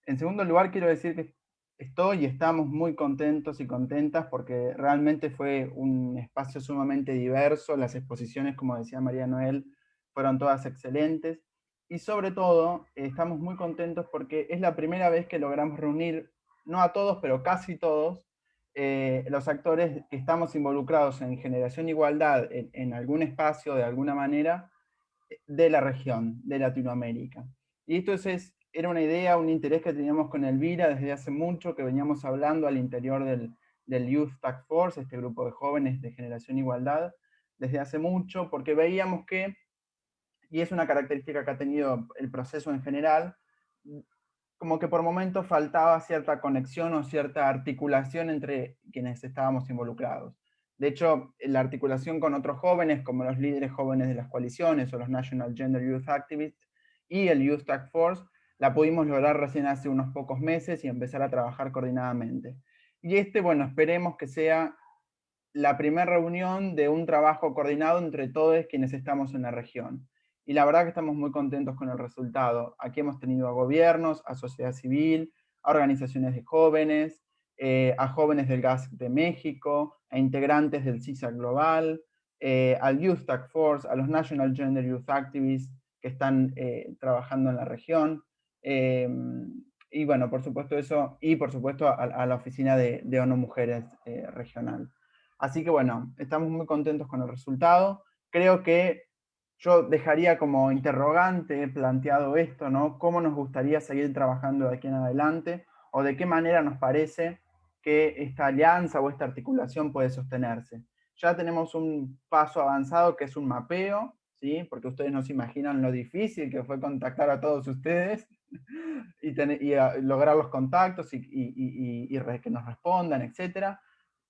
R: En segundo lugar, quiero decir que estamos muy contentos y contentas porque realmente fue un espacio sumamente diverso. Las exposiciones, como decía María Noel, fueron todas excelentes. Y sobre todo, estamos muy contentos porque es la primera vez que logramos reunir, no a todos, pero casi todos, los actores que estamos involucrados en Generación Igualdad en algún espacio, de alguna manera, de la región, de Latinoamérica. Y esto era una idea, un interés que teníamos con Elvira desde hace mucho, que veníamos hablando al interior del Youth Task Force, este grupo de jóvenes de Generación Igualdad, desde hace mucho, porque veíamos que, y es una característica que ha tenido el proceso en general, como que por momentos faltaba cierta conexión o cierta articulación entre quienes estábamos involucrados. De hecho, la articulación con otros jóvenes, como los líderes jóvenes de las coaliciones o los National Gender Youth Activists y el Youth Task Force, la pudimos lograr recién hace unos pocos meses y empezar a trabajar coordinadamente. Y bueno, esperemos que sea la primera reunión de un trabajo coordinado entre todos quienes estamos en la región. Y la verdad que estamos muy contentos con el resultado. Aquí hemos tenido a gobiernos, a sociedad civil, a organizaciones de jóvenes, a jóvenes del GASC de México, a integrantes del CISA Global, al Youth Task Force, a los National Gender Youth Activists que están trabajando en la región. Y bueno, por supuesto eso, y por supuesto a la oficina de ONU Mujeres regional. Así que bueno, estamos muy contentos con el resultado. Creo que yo dejaría como interrogante planteado esto, ¿no? ¿Cómo nos gustaría seguir trabajando de aquí en adelante? ¿O de qué manera nos parece que esta alianza o esta articulación puede sostenerse? Ya tenemos un paso avanzado que es un mapeo, ¿sí? Porque ustedes no se imaginan lo difícil que fue contactar a todos ustedes y lograr los contactos y que nos respondan, etc.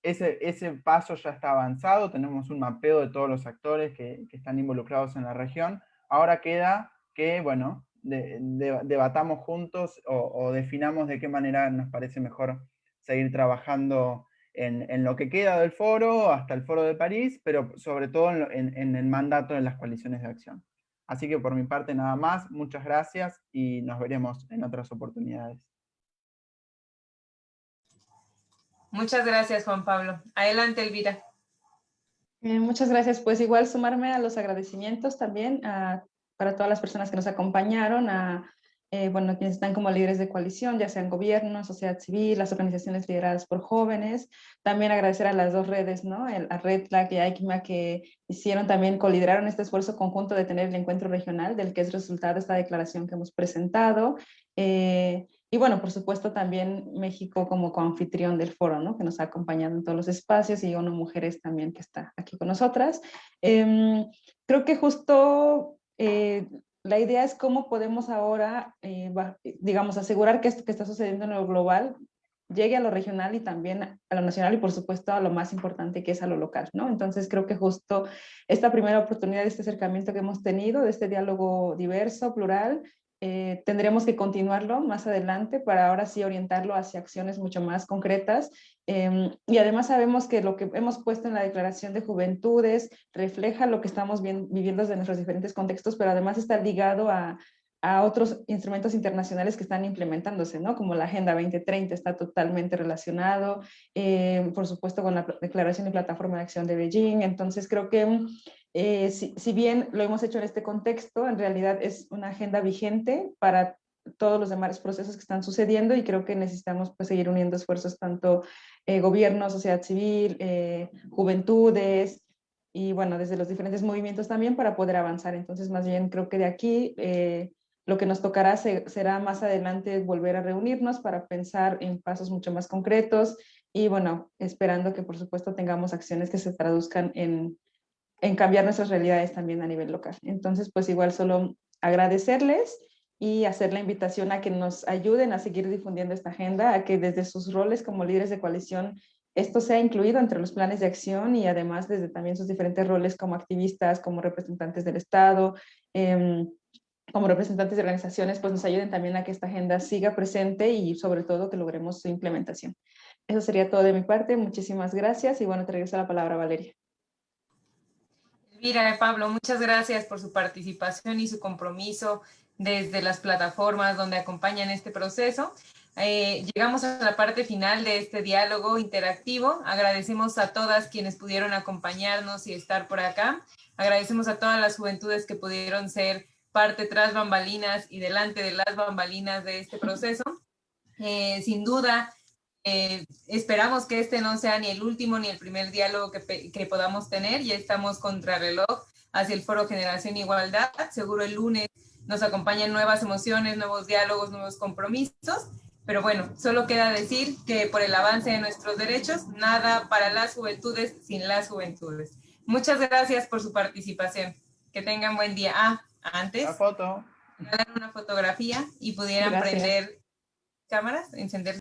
R: Ese paso ya está avanzado, tenemos un mapeo de todos los actores que están involucrados en la región. Ahora queda que, bueno, debatamos juntos o definamos de qué manera nos parece mejor seguir trabajando en lo que queda del foro, hasta el foro de París, pero sobre todo en el mandato de las coaliciones de acción. Así que por mi parte nada más, muchas gracias y nos veremos en otras oportunidades.
I: Muchas gracias, Juan Pablo. Adelante, Elvira.
S: Muchas gracias. Pues igual sumarme a los agradecimientos también para todas las personas que nos acompañaron, bueno, quienes están como líderes de coalición, ya sean gobierno, sociedad civil, las organizaciones lideradas por jóvenes. También agradecer a las dos redes, ¿no? A RedFlag y a ICMA, que hicieron también, colideraron este esfuerzo conjunto de tener el encuentro regional, del que es resultado esta declaración que hemos presentado. Y bueno, por supuesto también México como coanfitrión del foro, ¿no? Que nos ha acompañado en todos los espacios, y ONU Mujeres también, que está aquí con nosotras. Creo que justo la idea es cómo podemos ahora, digamos, asegurar que esto que está sucediendo en lo global llegue a lo regional y también a lo nacional, y por supuesto a lo más importante, que es a lo local, ¿no? Entonces creo que justo esta primera oportunidad de este acercamiento que hemos tenido, de este diálogo diverso, plural, tendremos que continuarlo más adelante para ahora sí orientarlo hacia acciones mucho más concretas. Y además sabemos que lo que hemos puesto en la Declaración de Juventudes refleja lo que estamos viviendo desde nuestros diferentes contextos, pero además está ligado a otros instrumentos internacionales que están implementándose, ¿no? Como la Agenda 2030 está totalmente relacionado, por supuesto con la Declaración y Plataforma de Acción de Beijing. Entonces creo que si bien lo hemos hecho en este contexto, en realidad es una agenda vigente para todos los demás procesos que están sucediendo, y creo que necesitamos pues seguir uniendo esfuerzos, tanto gobierno, sociedad civil, juventudes, y bueno, desde los diferentes movimientos también, para poder avanzar. Entonces más bien creo que de aquí lo que nos tocará será más adelante volver a reunirnos para pensar en pasos mucho más concretos, y bueno, esperando que por supuesto tengamos acciones que se traduzcan en cambiar nuestras realidades también a nivel local. Entonces, pues igual solo agradecerles y hacer la invitación a que nos ayuden a seguir difundiendo esta agenda, a que desde sus roles como líderes de coalición esto sea incluido entre los planes de acción, y además desde también sus diferentes roles como activistas, como representantes del Estado, como representantes de organizaciones, pues nos ayuden también a que esta agenda siga presente y sobre todo que logremos su implementación. Eso sería todo de mi parte. Muchísimas gracias y bueno, te regreso la palabra, Valeria.
I: Elvira, Pablo, muchas gracias por su participación y su compromiso desde las plataformas donde acompañan este proceso. Llegamos a la parte final de este diálogo interactivo. Agradecemos a todas quienes pudieron acompañarnos y estar por acá. Agradecemos a todas las juventudes que pudieron ser parte tras bambalinas y delante de las bambalinas de este proceso. Sin duda, esperamos que este no sea ni el último ni el primer diálogo que podamos tener. Ya estamos contrarreloj hacia el Foro Generación Igualdad. Seguro el lunes nos acompañan nuevas emociones, nuevos diálogos, nuevos compromisos. Pero bueno, solo queda decir que por el avance de nuestros derechos, nada para las juventudes sin las juventudes. Muchas gracias por su participación. Que tengan buen día. Antes,
R: la foto.
I: Dar una fotografía y pudieran prender cámaras, encender